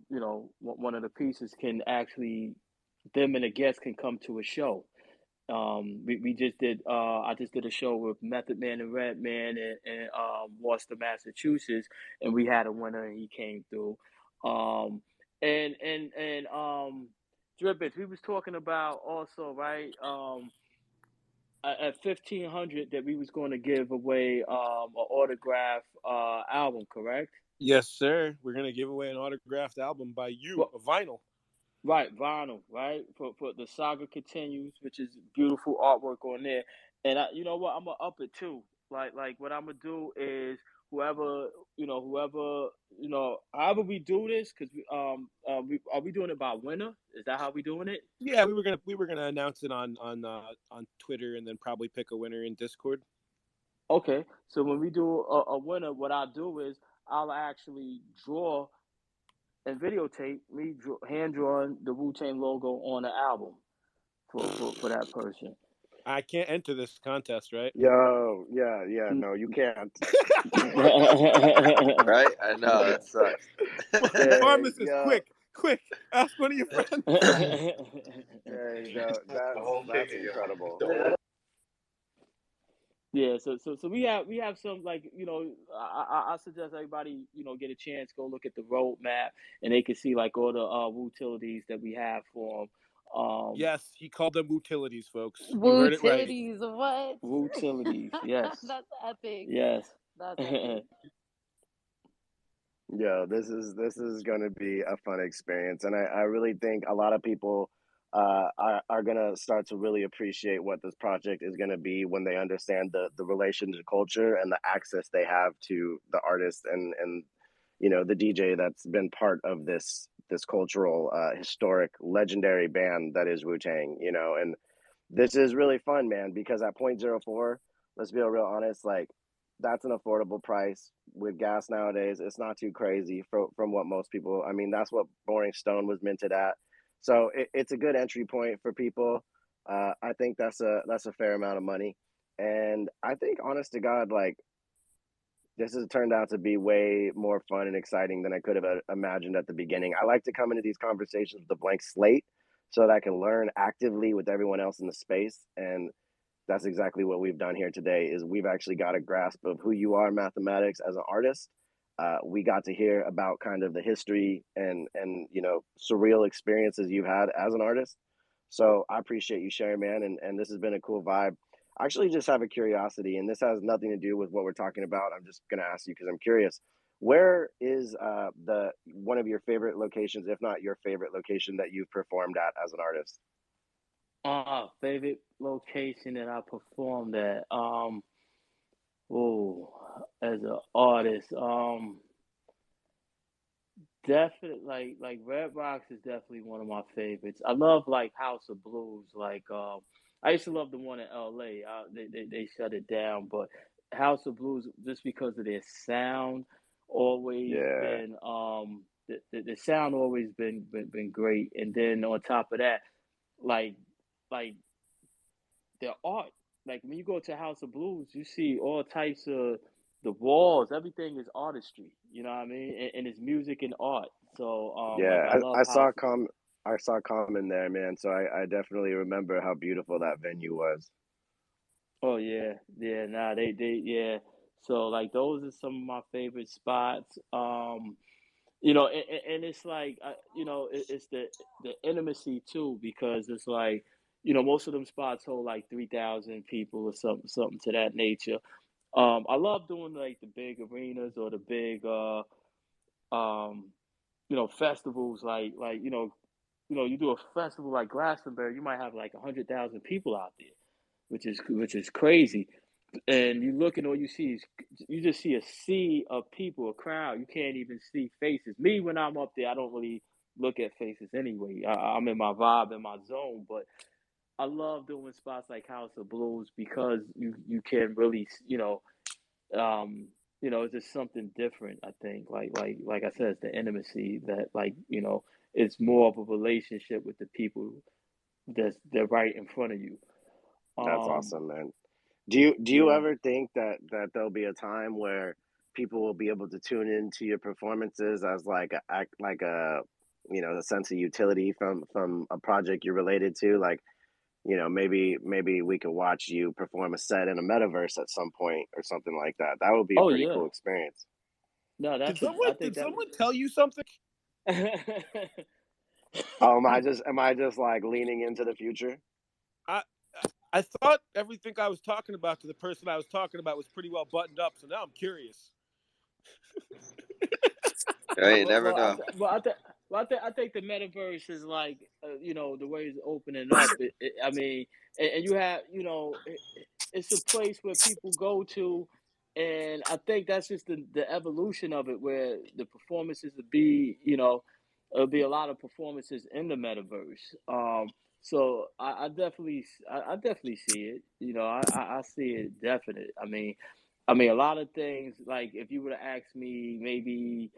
the pieces can actually, them and the guests can come to a show. We just did, I just did a show with Method Man and Redman in Worcester, Massachusetts, and we had a winner and he came through. And Drippets, we was talking about also, right? At 1,500 that we was going to give away an autograph album, correct? Yes, sir. We're gonna give away an autographed album by you, Well, a vinyl. right, vinyl, right? For the saga continues, which is beautiful artwork on there. And you know what? I'm gonna up it too. Like what I'm gonna do is whoever however we do this, because are we doing it by winner? Is that how we doing it? Yeah, we were gonna announce it on Twitter and then probably pick a winner in Discord. Okay, so when we do a winner, what I'll do is I'll actually draw and videotape me hand drawing the Wu-Tang logo on the album for that person. I can't enter this contest, right? Yo, yeah, no, you can't. Right? I know that sucks. Hey, Farmacist, yo, quick, ask one of your friends. hey, no, that's incredible. Yeah, so we have some, like, I suggest everybody get a chance, go look at the roadmap, and they can see like all the utilities that we have for them. Yes, he called them utilities, folks. You heard it right. Utilities, what? Utilities, yes, That's epic. yes. That's epic. Yeah, this is going to be a fun experience, and I really think a lot of people are going to start to really appreciate what this project is going to be when they understand the relation to culture and the access they have to the artist and you know the DJ that's been part of this cultural historic legendary band that is Wu-Tang, you know, and this is really fun, man, because at point zero 0.04, let's be real honest, like that's an affordable price with gas nowadays. It's not too crazy from what most people, I mean, that's what Boring Stone was minted at. So it's a good entry point for people. I think that's a fair amount of money. And I think honest to God, like this has turned out to be way more fun and exciting than I could have imagined at the beginning. I like to come into these conversations with a blank slate so that I can learn actively with everyone else in the space. And that's exactly what we've done here today is we've actually got a grasp of who you are, Mathematics, as an artist. We got to hear about kind of the history and you know surreal experiences you've had as an artist. So I appreciate you sharing, man, and this has been a cool vibe. I actually just have a curiosity, and this has nothing to do with what we're talking about. I'm just gonna ask you because I'm curious. Where is the one of your favorite locations, if not your favorite location, that you've performed at as an artist? Favorite location that I performed at. Oh, as as an artist. Definitely, like Red Rocks is definitely one of my favorites. I love like House of Blues. Like I used to love the one in L.A. They shut it down, but House of Blues, just because of their sound, always Yeah. been the sound always been great. And then on top of that, like like their art. Like when you go to House of Blues, you see all types of the walls. Everything is artistry. You know what I mean? And it's music and art. So like Yeah, I love I House. saw Common there, man. So I definitely remember how beautiful that venue was. Oh yeah, yeah. Nah, they yeah. So like those are some of my favorite spots. You know, and it's like you know, it's the intimacy too, because it's like, you know, most of them spots hold like 3,000 people or something to that nature. I love doing like the big arenas or the big um you know, festivals like you do a festival like Glastonbury, you might have like 100,000 people out there, which is crazy. And you look and all you see is you just see a sea of people, a crowd. You can't even see faces. Me, when I'm up there, I don't really look at faces anyway. I'm in my vibe, in my zone. But I love doing spots like House of Blues because you can really, it's just something different. I think, like I said, it's the intimacy that, like, it's more of a relationship with the people they're right in front of you. That's Um, awesome, man. Do you yeah. ever think that there'll be a time where people will be able to tune into your performances as like a a sense of utility from a project you're related to? Like, maybe we could watch you perform a set in a metaverse at some point or something like that. That would be a Oh pretty yeah. cool experience. No, I think Did that. someone tell you something? Oh, am I just like leaning into the future? I I thought everything I was talking about to the person I was talking about was pretty well buttoned up. So now I'm curious. Hey, you never Well, know. I think the metaverse is like, the way it's opening up. I mean, and you have, it's a place where people go to, and I think that's just the evolution of it, where the performances would be, there'll be a lot of performances in the metaverse. So I definitely see it. I see it definite. I mean, a lot of things, like if you would have asked me maybe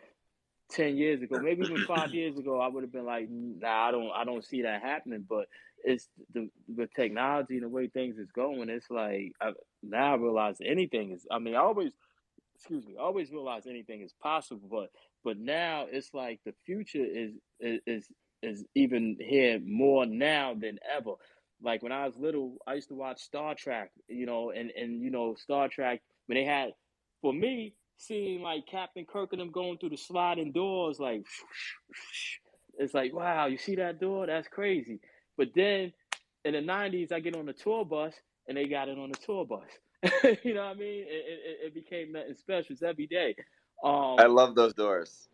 10 years ago, maybe even 5 years ago, I would have been like, nah, I don't see that happening. But it's the technology and the way things is going. It's like now I realize anything is. I mean, I always realize anything is possible. But now it's like the future is even here more now than ever. Like when I was little, I used to watch Star Trek, and Star Trek when they had, for me, seeing like Captain Kirk and them going through the sliding doors, like it's like, wow, you see that door? That's crazy. But then in the '90s, I get on the tour bus and they got it on the tour bus. You know what I mean? It became nothing special. It's every day. I Um, love those doors.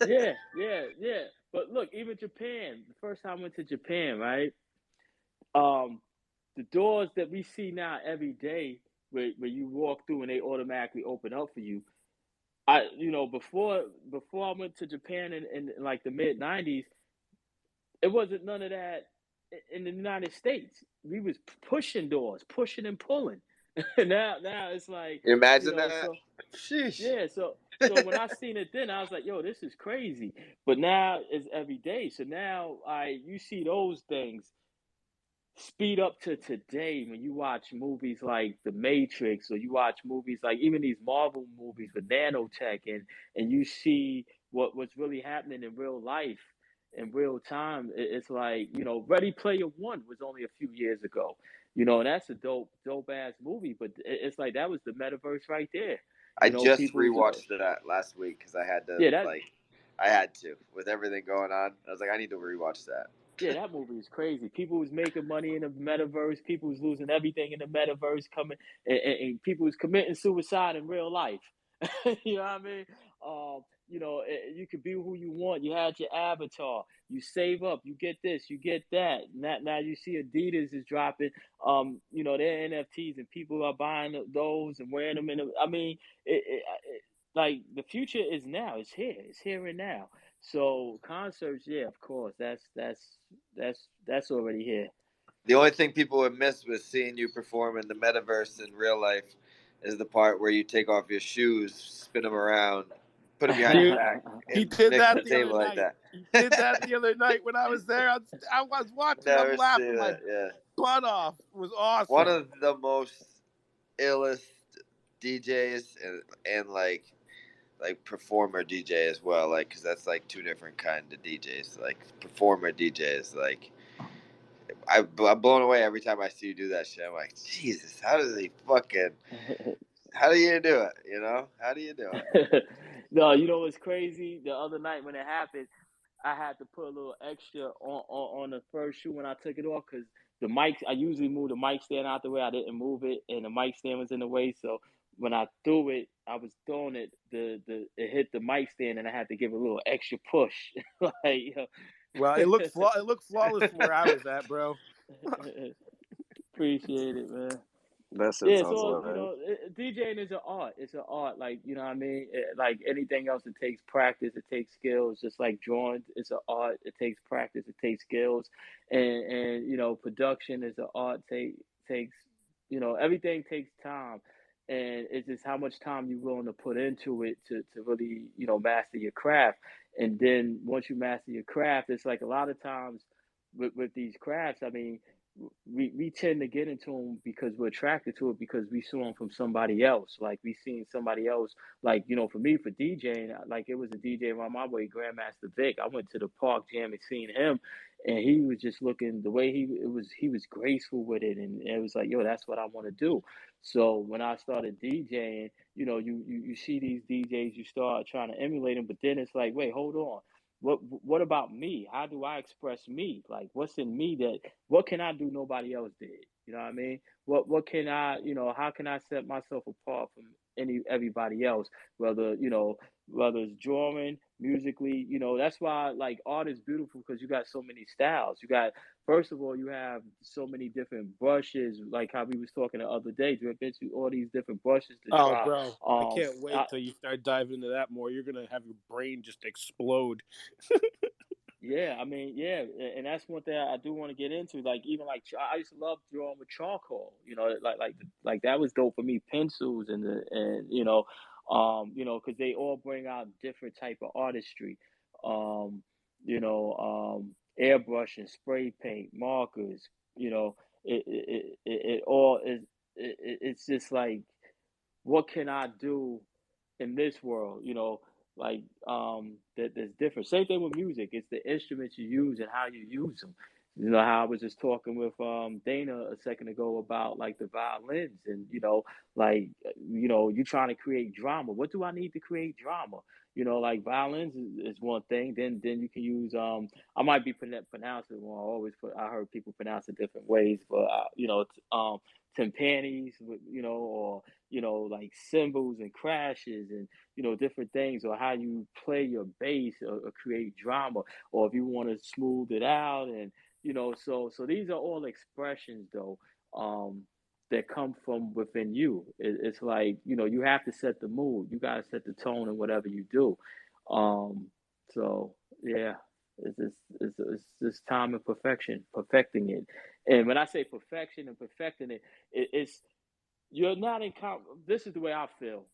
yeah, yeah, yeah. But look, even Japan. The first time I went to Japan, right? Um, the doors that we see now every day, where you walk through and they automatically open up for you. Before I went to Japan in like the mid '90s, it wasn't none of that in the United States. We was pushing doors, pushing and pulling. Now it's like, Imagine that. so Sheesh. yeah, so when I seen it then, I was like, yo, this is crazy. But now it's every day. So now you see those things speed up to today when you watch movies like The Matrix, or you watch movies like even these Marvel movies with nanotech, and you see what's really happening in real life in real time. It's like, Ready Player One was only a few years ago, and that's a dope ass movie. But it's like that was the metaverse right there. I just People's rewatched that last week because I had to yeah, that like, I had to with everything going on. I was like, I need to rewatch that. Yeah, that movie is crazy. People was making money in the metaverse. People was losing everything in the metaverse, coming and people was committing suicide in real life. You know what I mean? you could be who you want. You had your avatar. You save up. You get this. You get that. Now you see Adidas is dropping, their NFTs, and people are buying those and wearing them. I mean, like the future is now. It's here. It's here and now. So concerts, yeah, of course, that's already here. The only thing people would miss with seeing you perform in the metaverse in real life is the part where you take off your shoes, spin them around, put them behind your Dude, back, he and did next to that the the other table like night. that. He did that the other night when I was there. I was watching. I'm Never see laughing my that. Yeah, butt off. It was one awesome. of the most illest DJs and like performer DJ as well. Like, cause that's like two different kind of DJs. Like performer DJs, like. I'm blown away every time I see you do that shit. I'm like, Jesus, how do you do it? How do you do it? No, you know what's crazy? The other night when it happened, I had to put a little extra on the first shoe when I took it off because the mic. I usually move the mic stand out the way. I didn't move it, and the mic stand was in the way. So when I threw it, I was throwing it. It hit the mic stand, and I had to give it a little extra push. Well, it looked flawless from where I was at, bro. Appreciate it, man. That shit Yeah, sounds so hilarious. DJing is an art. It's an art, like you know what I mean. Like anything else, it takes practice. It takes skills. Just like drawing, it's an art. It takes practice. It takes skills, and production is an art. Takes everything takes time, and it's just how much time you're willing to put into it to really master your craft. And then once you master your craft, it's like a lot of times with these crafts. I mean we tend to get into them because we're attracted to it because we saw them from somebody else. Like we seen somebody else. Like for me for DJing, like it was a DJ around my way, Grandmaster Vic. I went to the park jam and seen him, and he was just looking the way he was graceful with it, and it was like, yo, that's what I want to do. So when I started DJing, you see these DJs, you start trying to emulate them, but then it's like, wait, hold on. What about me? How do I express me? Like what's in me that what can I do nobody else did? You know what I mean? What can I, how can I set myself apart from everybody else? Whether it's drawing, musically, that's why like art is beautiful because you got so many styles. You got first of all, you have so many different brushes, like how we was talking the other day. You have all these different brushes to Oh, try. bro, I can't wait till you start diving into that more. You're gonna have your brain just explode. Yeah, I mean, yeah, and that's one thing I do want to get into. Like, even like I used to love drawing with charcoal. Like that was dope for me. Pencils because they all bring out different type of artistry. Um, Airbrush and spray paint, markers. It all is. It's just like, what can I do in this world, like that there's different. Same thing with music. It's the instruments you use and how you use them. How I was just talking with Dana a second ago about like the violins and like you trying to create drama. What do I need to create drama? Like violins is one thing. Then you can use I might be pronouncing it wrong. I heard people pronounce it different ways, but timpanis, or like cymbals and crashes and different things, or how you play your bass or create drama, or if you want to smooth it out, and so these are all expressions though, that come from within you. It's like you have to set the mood, you got to set the tone in whatever you do. So yeah, it's this time of perfecting it. And when I say perfection and perfecting it, it's you're not in this is the way I feel.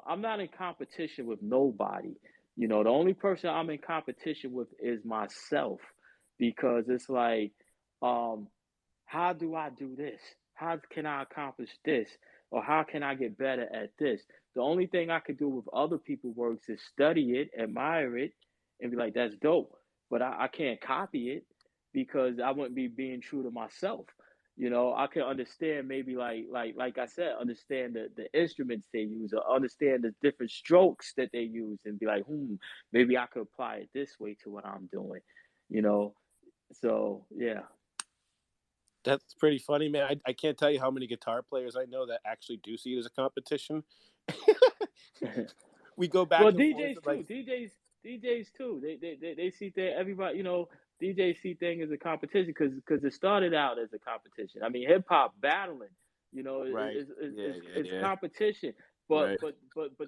I'm not in competition with nobody. The only person I'm in competition with is myself, because it's like, um, how do I do this? How can I accomplish this? Or how can I get better at this? The only thing I could do with other people's works is study it, admire it, and be like, that's dope. But I can't copy it because I wouldn't be being true to myself. I can understand maybe like I said, understand the instruments they use, or understand the different strokes that they use, and be like, maybe I could apply it this way to what I'm doing. You know, so yeah. That's pretty funny, man. I can't tell you how many guitar players I know that actually do see it as a competition. we go back Well, and forth. DJs And, like, too. DJs too. They see thing. Everybody, DJs see thing as a competition because it started out as a competition. I mean, hip hop battling, right. it's Yeah. competition. But Right.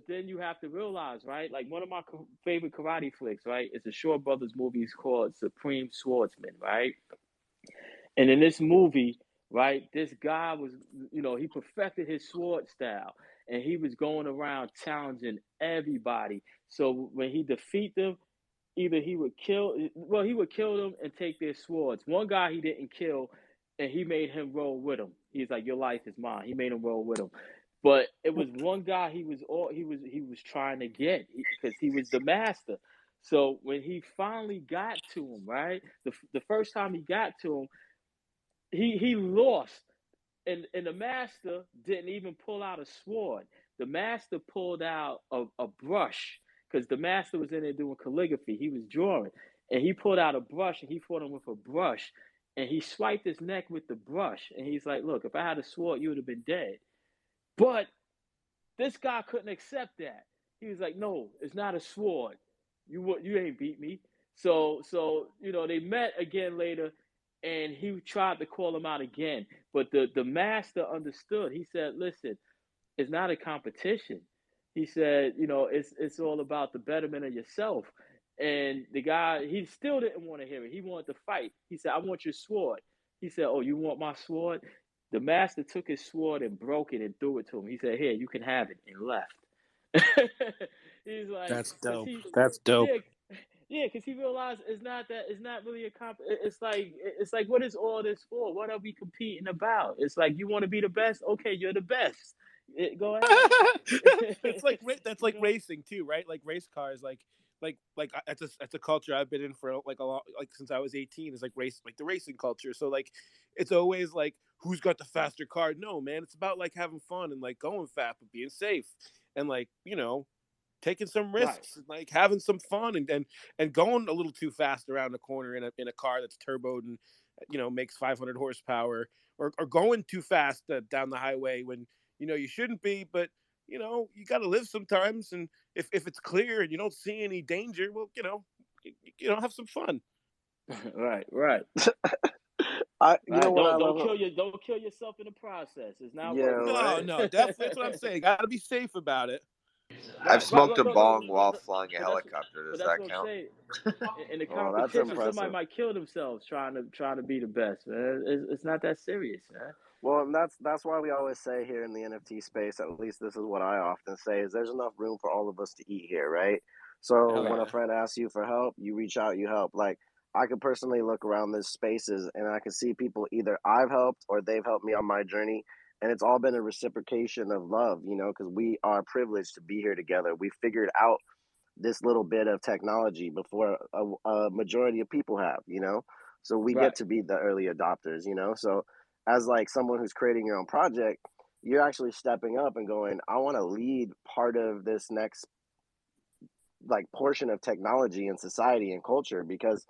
then you have to realize, right? Like one of my favorite karate flicks, right? It's a Shaw Brothers movie called Supreme Swordsman, right? And in this movie, right, this guy was, he perfected his sword style and he was going around challenging everybody. So when he defeat them, either he would kill them and take their swords. One guy he didn't kill and he made him roll with him. He's like, your life is mine. He made him roll with him. But it was one guy he was trying to get because he was the master. So when he finally got to him, right, the first time he got to him, he lost, and the master didn't even pull out a sword. The master pulled out a brush because the master was in there doing calligraphy. He was drawing, and he pulled out a brush and he fought him with a brush, and he swiped his neck with the brush. And he's like, "Look, if I had a sword, you would have been dead." But this guy couldn't accept that. He was like, "No, it's not a sword. You ain't beat me." So they met again later, and he tried to call him out again. But the master understood. He said, "Listen, it's not a competition." He said, it's all about the betterment of yourself. And the guy, he still didn't want to hear it. He wanted to fight. He said, "I want your sword." He said, "Oh, you want my sword?" The master took his sword and broke it and threw it to him. He said, "Here, you can have it," and left. He's like, That's dope. he, That's dope. yeah, because he realized it's not really a It's like, what is all this for? What are we competing about? It's like, you want to be the best. Okay, you're the best. Go ahead. It's like that's like racing too, right? Like race cars, like that's a culture I've been in for like a lot, like since I was 18. It's like the racing culture. So like, it's always like, who's got the faster car? No, man, it's about like having fun and like going fast but being safe and like taking some Right. risks and like having some fun and going a little too fast around the corner in a car that's turboed and makes 500 horsepower, or going too fast down the highway when you shouldn't be, but you got to live sometimes. And if it's clear and you don't see any danger, well, have some fun. Right. You know what I love? Don't kill yourself in the process. It's not Yeah, worth it. right. No, definitely. That's what I'm saying. Got to be safe about it. I've smoked a No, bong while flying a but helicopter. Does that's that what I'm count? saying. In the Well, that's competition, somebody impressive. might kill themselves trying to be the best, man. It's not that serious, man. Well, and that's why we always say here in the NFT space, at least this is what I often say, is there's enough room for all of us to eat here, right? So Hell when a yeah. friend asks you for help, you reach out, you help. Like, I could personally look around these spaces and I can see people either I've helped or they've helped me on my journey. And it's all been a reciprocation of love, because we are privileged to be here together. We figured out this little bit of technology before a majority of people have. So we get Right. to be the early adopters. So as like someone who's creating your own project, you're actually stepping up and going, I want to lead part of this next like portion of technology and society and culture, because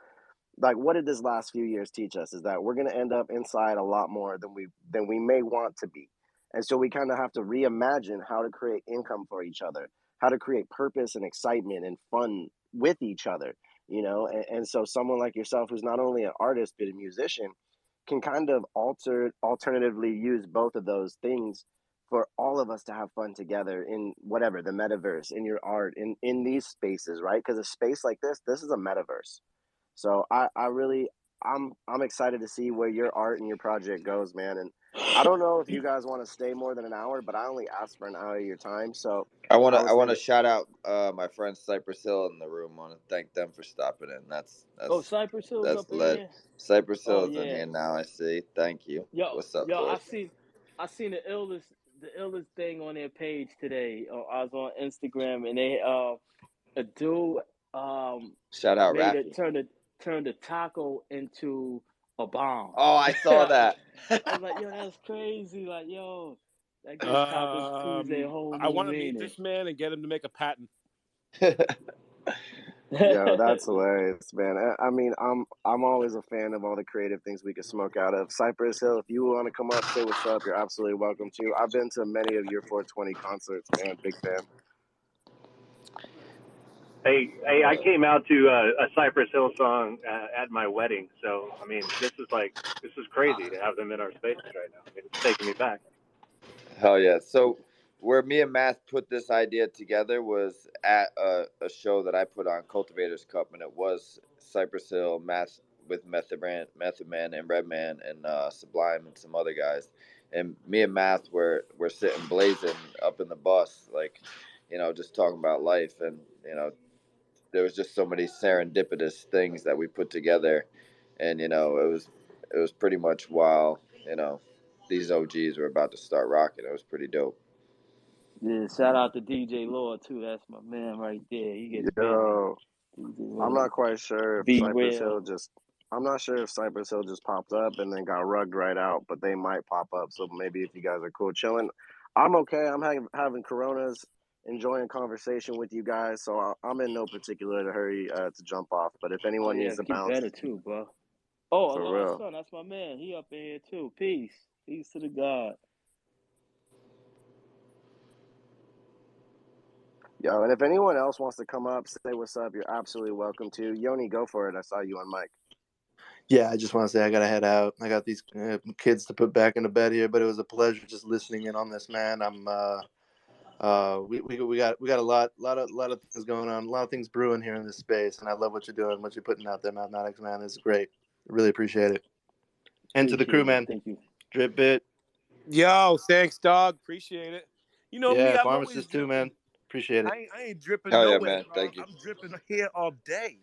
like, what did this last few years teach us is that we're going to end up inside a lot more than we may want to be. And so we kind of have to reimagine how to create income for each other, how to create purpose and excitement and fun with each other. And so someone like yourself, who's not only an artist but a musician, can kind of alternatively use both of those things for all of us to have fun together in whatever, the metaverse, in your art, in these spaces, right? Because a space like this is a metaverse. So I'm excited to see where your art and your project goes, man. And I don't know if you guys want to stay more than an hour, but I only asked for an hour of your time. So I want I to was thinking, shout out my friend Cypress Hill in the room. I want to thank them for stopping in. That's Cypress Hill's that's up in lit. here. Cypress Oh Hill is in yeah. here now. I see. Thank you. What's up, Yo, boys? I seen the illest thing on their page today. I was on Instagram and they a dude Shout out Rafi. turned a taco into a bomb. Oh, I saw that. I was like, yo, that's crazy. Like, yo, that gives Taco Tuesday a whole I new want to meet meaning. this man and get him to make a patent. yo, that's hilarious, man. I mean, I'm always a fan of all the creative things we can smoke out of. Cypress Hill, if you want to come up, say what's up, you're absolutely welcome to. I've been to many of your 420 concerts, man. Big fan. Hey, I came out to a Cypress Hill song at my wedding. So, I mean, this is crazy to have them in our spaces right now. I mean, it's taking me back. Hell yeah. So where me and Math put this idea together was at a show that I put on, Cultivators Cup, and it was Cypress Hill, Math with Method Man and Redman and Sublime and some other guys. And me and Math were sitting blazing up in the bus, like, just talking about life. And, there was just so many serendipitous things that we put together. And, it was pretty much while, these OGs were about to start rocking. It was pretty dope. Yeah, shout out to DJ Lord too. That's my man right there. He gets busy. Yo, DJ I'm Lord. not quite sure if Be Cypress real. Hill just. I'm not sure if Cypress Hill just popped up and then got rugged right out, but they might pop up. So maybe if you guys are cool chilling, I'm okay. I'm having Coronas, enjoying conversation with you guys. So I'm in no particular hurry to jump off. But if Oh anyone yeah, needs to get bounce, better too, bro. Oh, for Allah real. son, that's my man. He up in here too. Peace. Peace to the God. Yo, and if anyone else wants to come up, say what's up, you're absolutely welcome to. Yoni, go for it. I saw you on mic. Yeah, I just want to say I gotta head out. I got these kids to put back into bed here, but it was a pleasure just listening in on this, man. I'm we got a lot of things going on, a lot of things brewing here in this space, and I love what you're doing, what you're putting out there, Mathematics, man. It's great. Really appreciate it. And to the crew, man. Thank you. Drip Bit. Yo, thanks, dog. Appreciate it. You know me, Yeah, I'm always Farmacist too, man. dripping. Appreciate it. I ain't dripping Hell yeah, nowhere, man. dog. Thank you. I'm dripping here all day.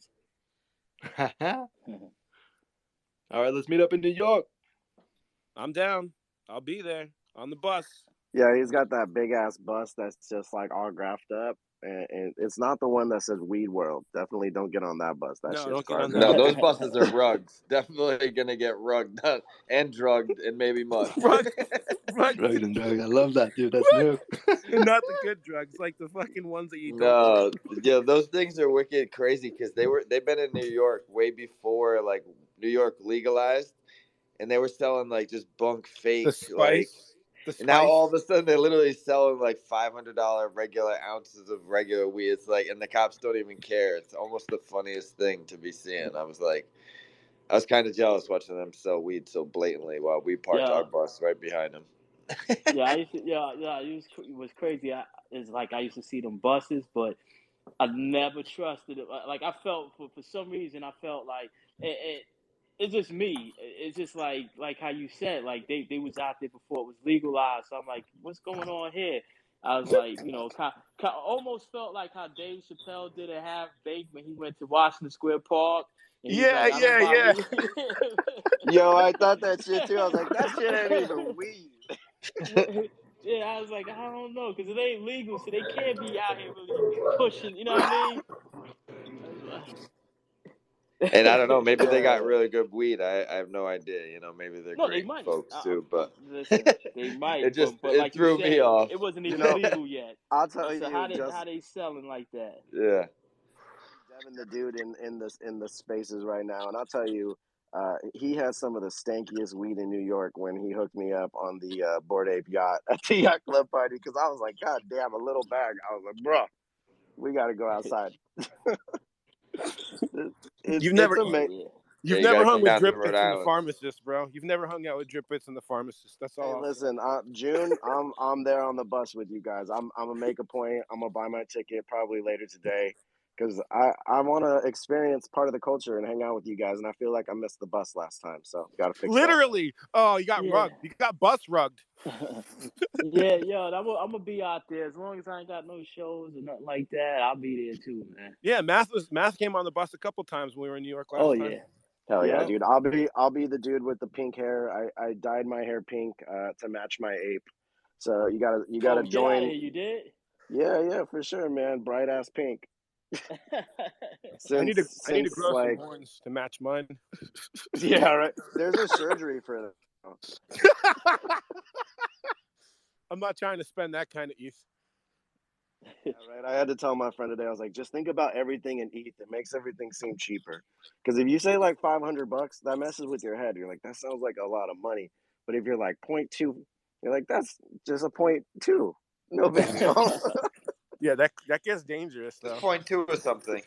All right, let's meet up in New York. I'm down. I'll be there on the bus. Yeah, he's got that big ass bus that's just like all graphed up, and it's not the one that says Weed World. Definitely don't get on that bus. That No, shit's don't get on garbage. No, that. those buses are rugs. Definitely gonna get rugged and drugged and maybe mugged. Rugged. Rugged and drug. I love that, dude. That's new. And not the good drugs, like the fucking ones that you don't. No, yeah, those things are wicked crazy because they've been in New York way before like New York legalized, and they were selling like just bunk The fake like. spice. The And now spice. all of a sudden they're literally selling like $500 regular ounces of regular weed. It's like, and the cops don't even care. It's almost the funniest thing to be seeing. I was kind of jealous watching them sell weed so blatantly while we parked our Yeah. bus right behind them. Yeah, I used to. Yeah, it was crazy. It's like I used to see them buses, but I never trusted it. Like I felt for some reason, I felt like it's just me. It's just like how you said, like they was out there before it was legalized. So I'm like, what's going on here? I was like, almost felt like how Dave Chappelle did a half baked when he went to Washington Square Park, and he's like, I don't buy weed. Yo, I thought that shit too. I was like, that shit ain't even weed. Yeah, I was like, I don't know, because it ain't legal, so they can't be out here really pushing. You know what I mean? And I don't know, maybe they got really good weed. I have no idea. Maybe they're No, they great might. folks too, but Listen, they might, but it like you threw said, me off. it wasn't You even know, legal yet. I'll tell So you, how they selling like that? Yeah. Devin, the dude in the spaces right now, and I'll tell you, he has some of the stankiest weed in New York when he hooked me up on the Bored Ape yacht at the yacht club party because I was like, God damn, a little bag. I was like, bro, we got to go outside. You've It's never, amazing. Yeah. Yeah, you've you never gotta hung come with down to Drip Rhode Bits and the Island. Pharmacist, bro. You've never hung out with Drip Bits and the Pharmacist. That's all. Hey, I'll say. listen, June, I'm there on the bus with you guys. I'm gonna make a point. I'm gonna buy my ticket probably later today because I want to experience part of the culture and hang out with you guys. And I feel like I missed the bus last time, so got to fix that. Literally. Oh, you got Yeah. rugged. You got bus rugged. Yeah, yo, I'm gonna be out there as long as I ain't got no shows or nothing like that. I'll be there too, man. Yeah, Math came on the bus a couple times when we were in New York last Oh time. yeah. Hell yeah, Yep. dude! I'll be the dude with the pink hair. I dyed my hair pink to match my ape. So you gotta Oh, get out of join. here! You did? Yeah, for sure, man. Bright ass pink. I need to Since grow some like horns to match mine. yeah, right. There's a surgery for that. I'm not trying to spend that kind of ETH. Yeah, right. I had to tell my friend today. I was like, just think about everything in ETH. It makes everything seem cheaper. Because if you say like $500, that messes with your head. You're like, that sounds like a lot of money. But if you're like 0.2, you're like, that's just a 0.2. No big deal. Yeah, that gets dangerous Just though. point two or something.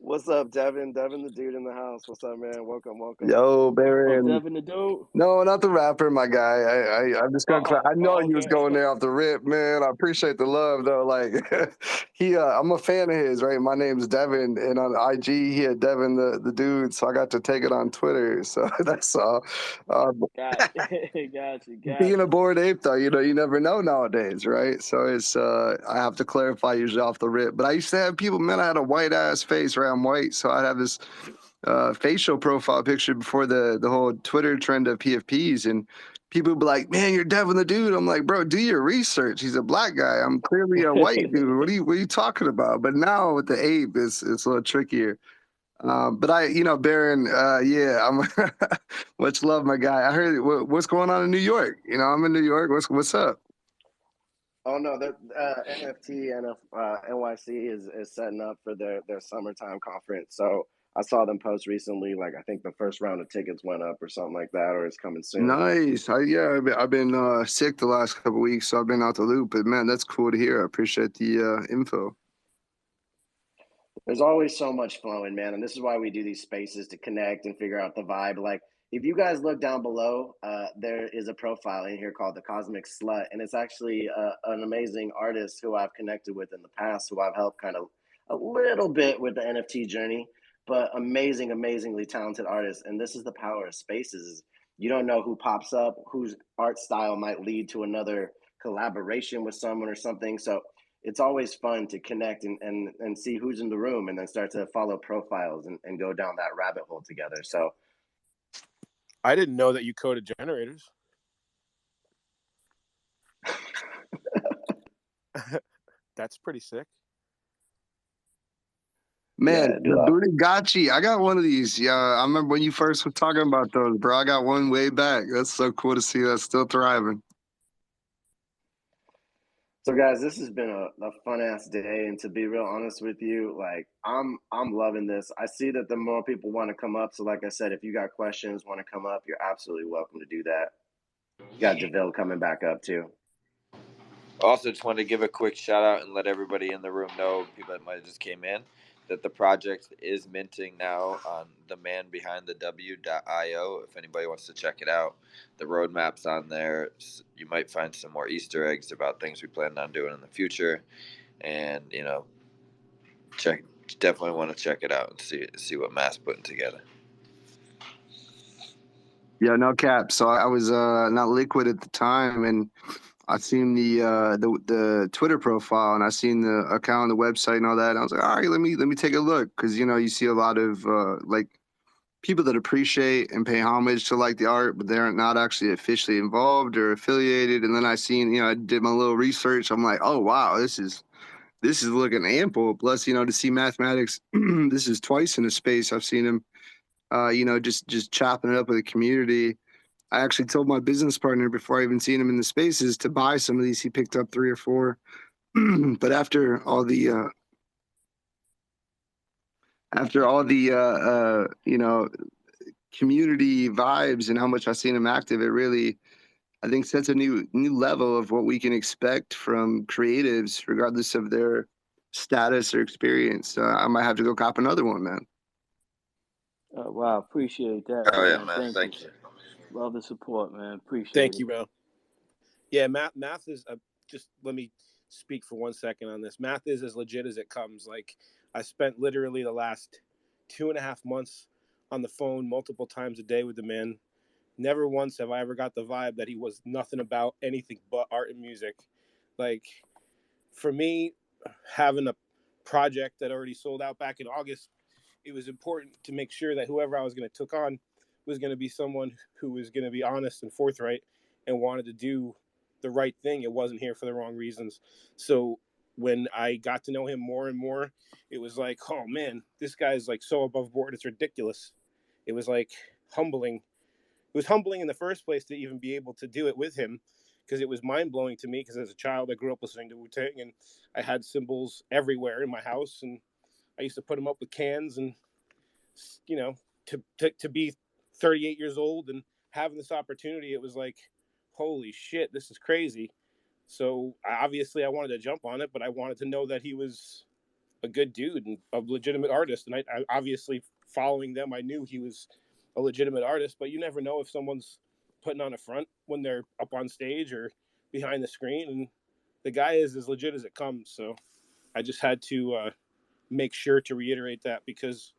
What's up, Devin? Devin, the dude in the house. What's up, man? Welcome. Yo, Oh, Baron. Devin the dude. No, not the rapper, my guy. I'm just gonna. I know you was Okay. going there off the rip, man. I appreciate the love, though. Like, I'm a fan of his. Right, my name's Devin, and on IG, he had Devin the dude. So I got to take it on Twitter. So that's all. Got Being a you. bored ape, though, you never know nowadays, right? So it's I have to clarify usually off the rip. But I used to have people, man. I had a white ass face, right? I'm white, so I'd have this facial profile picture before the whole Twitter trend of PFPs, and people would be like, "Man, you're Devin the dude." I'm like, "Bro, do your research. He's a black guy. I'm clearly a white dude. What are you talking about?" But now with the ape, it's a little trickier. But Baron, yeah, I'm much love, my guy. I heard what's going on in New York. I'm in New York. What's up? Oh no, the NFT and NYC is setting up for their summertime conference. So I saw them post recently, like I think the first round of tickets went up or something like that, or it's coming soon. Nice. I've been sick the last couple of weeks, so I've been out the loop. But man, that's cool to hear. I appreciate the info. There's always so much flowing, man, and this is why we do these spaces to connect and figure out the vibe. Like if you guys look down below, there is a profile in here called the Cosmic Slut, and it's actually an amazing artist who I've connected with in the past, who I've helped kind of a little bit with the NFT journey, but amazingly talented artist. And this is the power of spaces. You don't know who pops up, whose art style might lead to another collaboration with someone or something. So it's always fun to connect and see who's in the room and then start to follow profiles and go down that rabbit hole together. So I didn't know that you coded generators. That's pretty sick. Man, yeah, the Bugatti. I got one of these. Yeah, I remember when you first were talking about those, bro. I got one way back. That's so cool to see that still thriving. So guys, this has been a fun ass day, and to be real honest with you, like I'm loving this. I see that the more people want to come up. So like I said, if you got questions, want to come up, you're absolutely welcome to do that. You got DeVille coming back up too. Also, just wanted to give a quick shout out and let everybody in the room know, people that might have just came in, that the project is minting now on themanbehindthew.io. If anybody wants to check it out, the roadmap's on there. You might find some more Easter eggs about things we plan on doing in the future, and definitely want to check it out and see what Matt's putting together. Yeah, no cap. So I was not liquid at the time, and I seen the Twitter profile, and I seen the account, the website, and all that. And I was like, all right, let me take a look, because you see a lot of like people that appreciate and pay homage to like the art, but they're not actually officially involved or affiliated. And then I seen, I did my little research. I'm like, oh wow, this is looking ample. Plus, to see Mathematics, this is twice in a space I've seen him. Just chopping it up with the community. I actually told my business partner before I even seen him in the spaces to buy some of these. He picked up 3 or 4. But after all the community vibes and how much I've seen him active, it really, I think, sets a new level of what we can expect from creatives, regardless of their status or experience. I might have to go cop another one, man. Wow, appreciate that. Oh yeah, man. man. Thank you. Love the support, man. Appreciate Thank it. you, bro. Yeah, math is just let me speak for 1 second on this. Math is as legit as it comes. Like I spent literally the last 2.5 months on the phone multiple times a day with the man. Never once have I ever got the vibe that he was nothing about anything but art and music. Like for me, having a project that already sold out back in August, it was important to make sure that whoever I was going to took on was going to be someone who was going to be honest and forthright and wanted to do the right thing. It wasn't here for the wrong reasons. So when I got to know him more and more, it was like, oh man, this guy's like so above board. It's ridiculous. It was like humbling. It was humbling in the first place to even be able to do it with him, because it was mind blowing to me. Because as a child, I grew up listening to Wu-Tang, and I had symbols everywhere in my house, and I used to put them up with cans, and to be 38 years old and having this opportunity, it was like, holy shit, this is crazy. So obviously I wanted to jump on it, but I wanted to know that he was a good dude and a legitimate artist. And I obviously, following them, I knew he was a legitimate artist, but you never know if someone's putting on a front when they're up on stage or behind the screen. And the guy is as legit as it comes. So I just had to make sure to reiterate that, because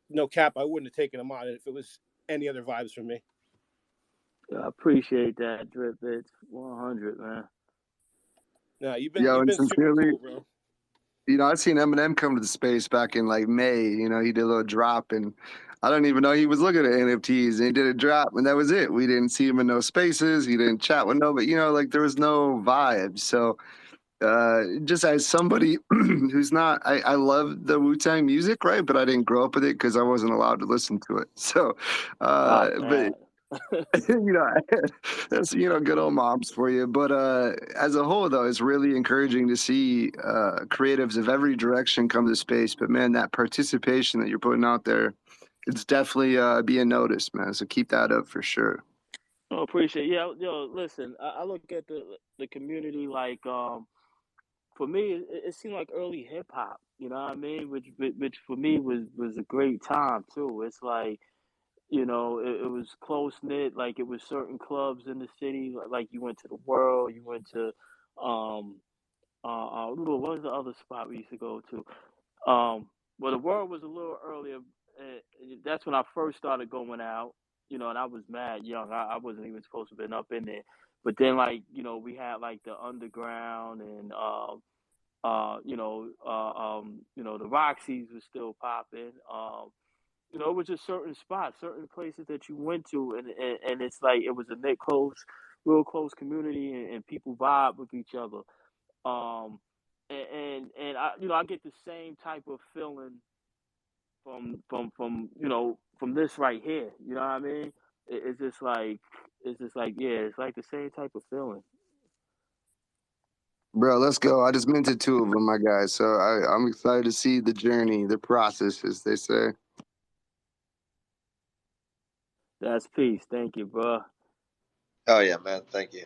no cap, I wouldn't have taken him on if it was any other vibes from me. I appreciate that, Drip. It's 100, man. No, you've Yo, been and super sincerely, cool, bro. you know, I seen Eminem come to the space back in like May. You know, he did a little drop, and I don't even know he was looking at NFTs. And he did a drop, and that was it. We didn't see him in no spaces. He didn't chat with nobody. You know, like there was no vibe. So, just as somebody who's not, I love the Wu-Tang music, right? But I didn't grow up with it because I wasn't allowed to listen to it. So, Oh, but man. you know, that's, you know, good old moms for you. But as a whole, though, it's really encouraging to see creatives of every direction come to space. But man, that participation that you're putting out there, it's definitely being noticed, man. So keep that up for sure. I appreciate it. Yeah, yo, listen, I look at the community like, for me, it seemed like early hip hop. You know what I mean? Which for me was a great time too. It's like, you know, it was close knit. Like it was certain clubs in the city. Like you went to the World, you went to, what was the other spot we used to go to? Well, the World was a little earlier. That's when I first started going out. You know, and I was mad young. I wasn't even supposed to have been up in there. But then, like, you know, we had like the underground and the Roxy's was still popping. You know, it was just certain spots, certain places that you went to, and it's like it was a real close community, and people vibe with each other. Um, and I, you know, I get the same type of feeling from this right here. You know what I mean? It's just like yeah, it's like the same type of feeling. Bro, let's go. I just minted 2 of them, my guys. So I'm excited to see the journey, the process, as they say. That's peace. Thank you, bro. Oh yeah, man. Thank you.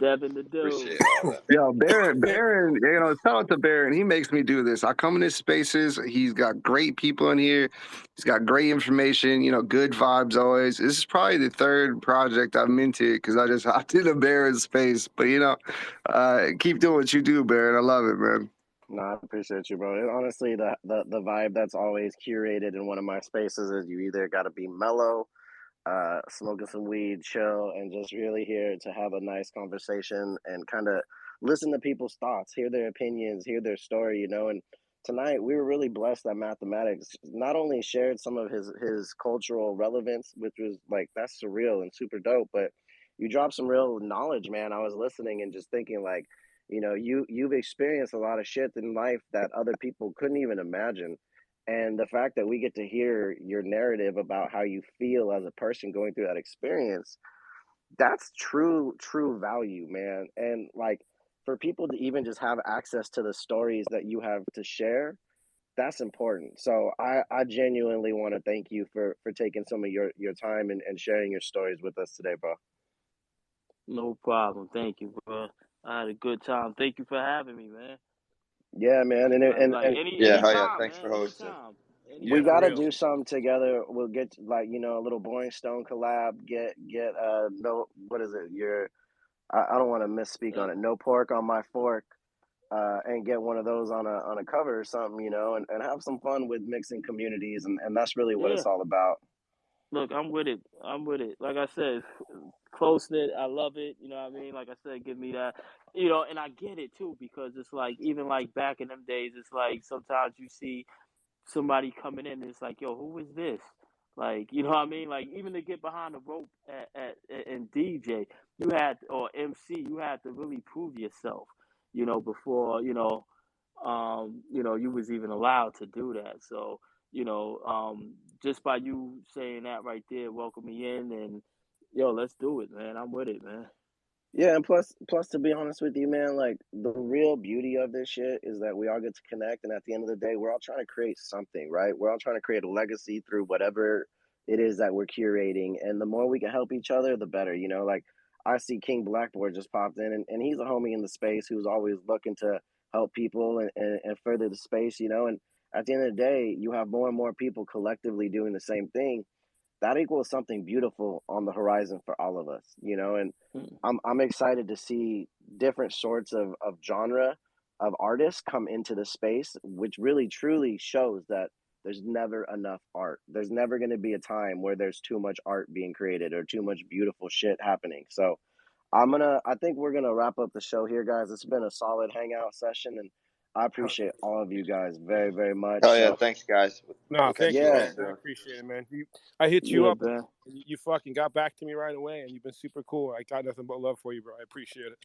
Devin the dude. Appreciate all that. Yo, Baron, you know, shout out to Baron. He makes me do this. I come in his spaces. He's got great people in here. He's got great information, you know, good vibes always. This is probably the 3rd project I've minted because I just hopped into Baron's space. But, you know, keep doing what you do, Baron. I love it, man. No, I appreciate you, bro. And honestly, the vibe that's always curated in one of my spaces is you either got to be mellow, smoking some weed, chill, and just really here to have a nice conversation and kind of listen to people's thoughts, hear their opinions, hear their story, you know. And tonight we were really blessed that Mathematics not only shared some of his cultural relevance, which was like that's surreal and super dope, but you dropped some real knowledge, man. I was listening and just thinking like, you know, you've experienced a lot of shit in life that other people couldn't even imagine. And the fact that we get to hear your narrative about how you feel as a person going through that experience, that's true value, man. And like for people to even just have access to the stories that you have to share, that's important. So I genuinely want to thank you for taking some of your time and sharing your stories with us today, bro. No problem. Thank you, bro. I had a good time. Thank you for having me, man. Yeah, man. And Like Yeah, hi, yeah. anytime, Thanks man. for hosting. Anytime. we Yeah, for Anytime. gotta real. do something together. We'll get like, you know, a little Boring Stone collab. Get no, what is it? I don't want to misspeak on it. No pork on my fork. And get one of those on a cover or something, you know, and have some fun with mixing communities, and that's really what Yeah. it's all about. Look, I'm with it. I'm with it. Like I said, close knit. I love it. You know what I mean? Like I said, give me that. You know, and I get it too because it's like even like back in them days, it's like sometimes you see somebody coming in and it's like, yo, who is this? Like, you know what I mean? Like even to get behind the rope and DJ, you had or MC, you had to really prove yourself, you know, before, you was even allowed to do that. So, just by you saying that right there, welcome me in and yo, let's do it, man. I'm with it, man. Yeah, and plus to be honest with you, man, like the real beauty of this shit is that we all get to connect, and at the end of the day, we're all trying to create something, right? We're all trying to create a legacy through whatever it is that we're curating, and the more we can help each other, the better. You know, like I see King Blackboard just popped in, and he's a homie in the space who's always looking to help people and further the space, you know. And at the end of the day, you have more and more people collectively doing the same thing. That equals something beautiful on the horizon for all of us, you know. And I'm excited to see different sorts of genre of artists come into the space, which really truly shows that there's never enough art. There's never going to be a time where there's too much art being created or too much beautiful shit happening. So I think we're gonna wrap up the show here, guys. It's been a solid hangout session, and I appreciate all of you guys very, very much. Hell yeah, So thanks guys. No, We'll thank catch you, you all man. I soon. appreciate it, man. I hit you Yeah, up, man. and you fucking got back to me right away, and you've been super cool. I got nothing but love for you, bro. I appreciate it.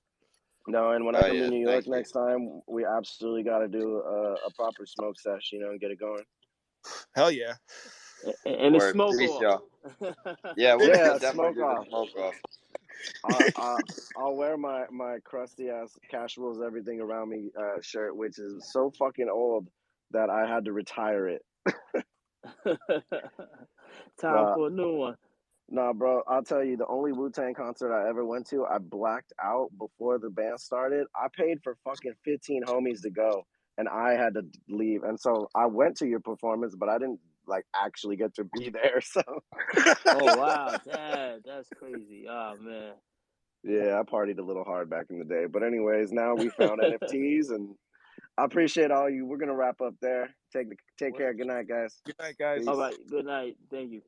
no, and when I Oh come to yeah, New York thank you. next time, we absolutely got to do a proper smoke sesh, you know, and get it going. Hell yeah. And it's Word. smoke Peace, off. y'all. Yeah, we'll Yeah, definitely smoke do the off. smoke off. I'll wear my crusty ass cash rules everything around me shirt, which is so fucking old that I had to retire it. Time But for a new one. nah, bro, I'll tell you, the only Wu-Tang concert I ever went to, I blacked out before the band started. I paid for fucking 15 homies to go, and I had to leave. And so I went to your performance, but I didn't like actually get to be there. So Oh wow, that's crazy. Oh man. yeah, I partied a little hard back in the day. But anyways, now we found NFTs, and I appreciate all you. We're gonna wrap up there. Take care. Good night, guys. Good night, guys. Peace. All right. Good night. Thank you.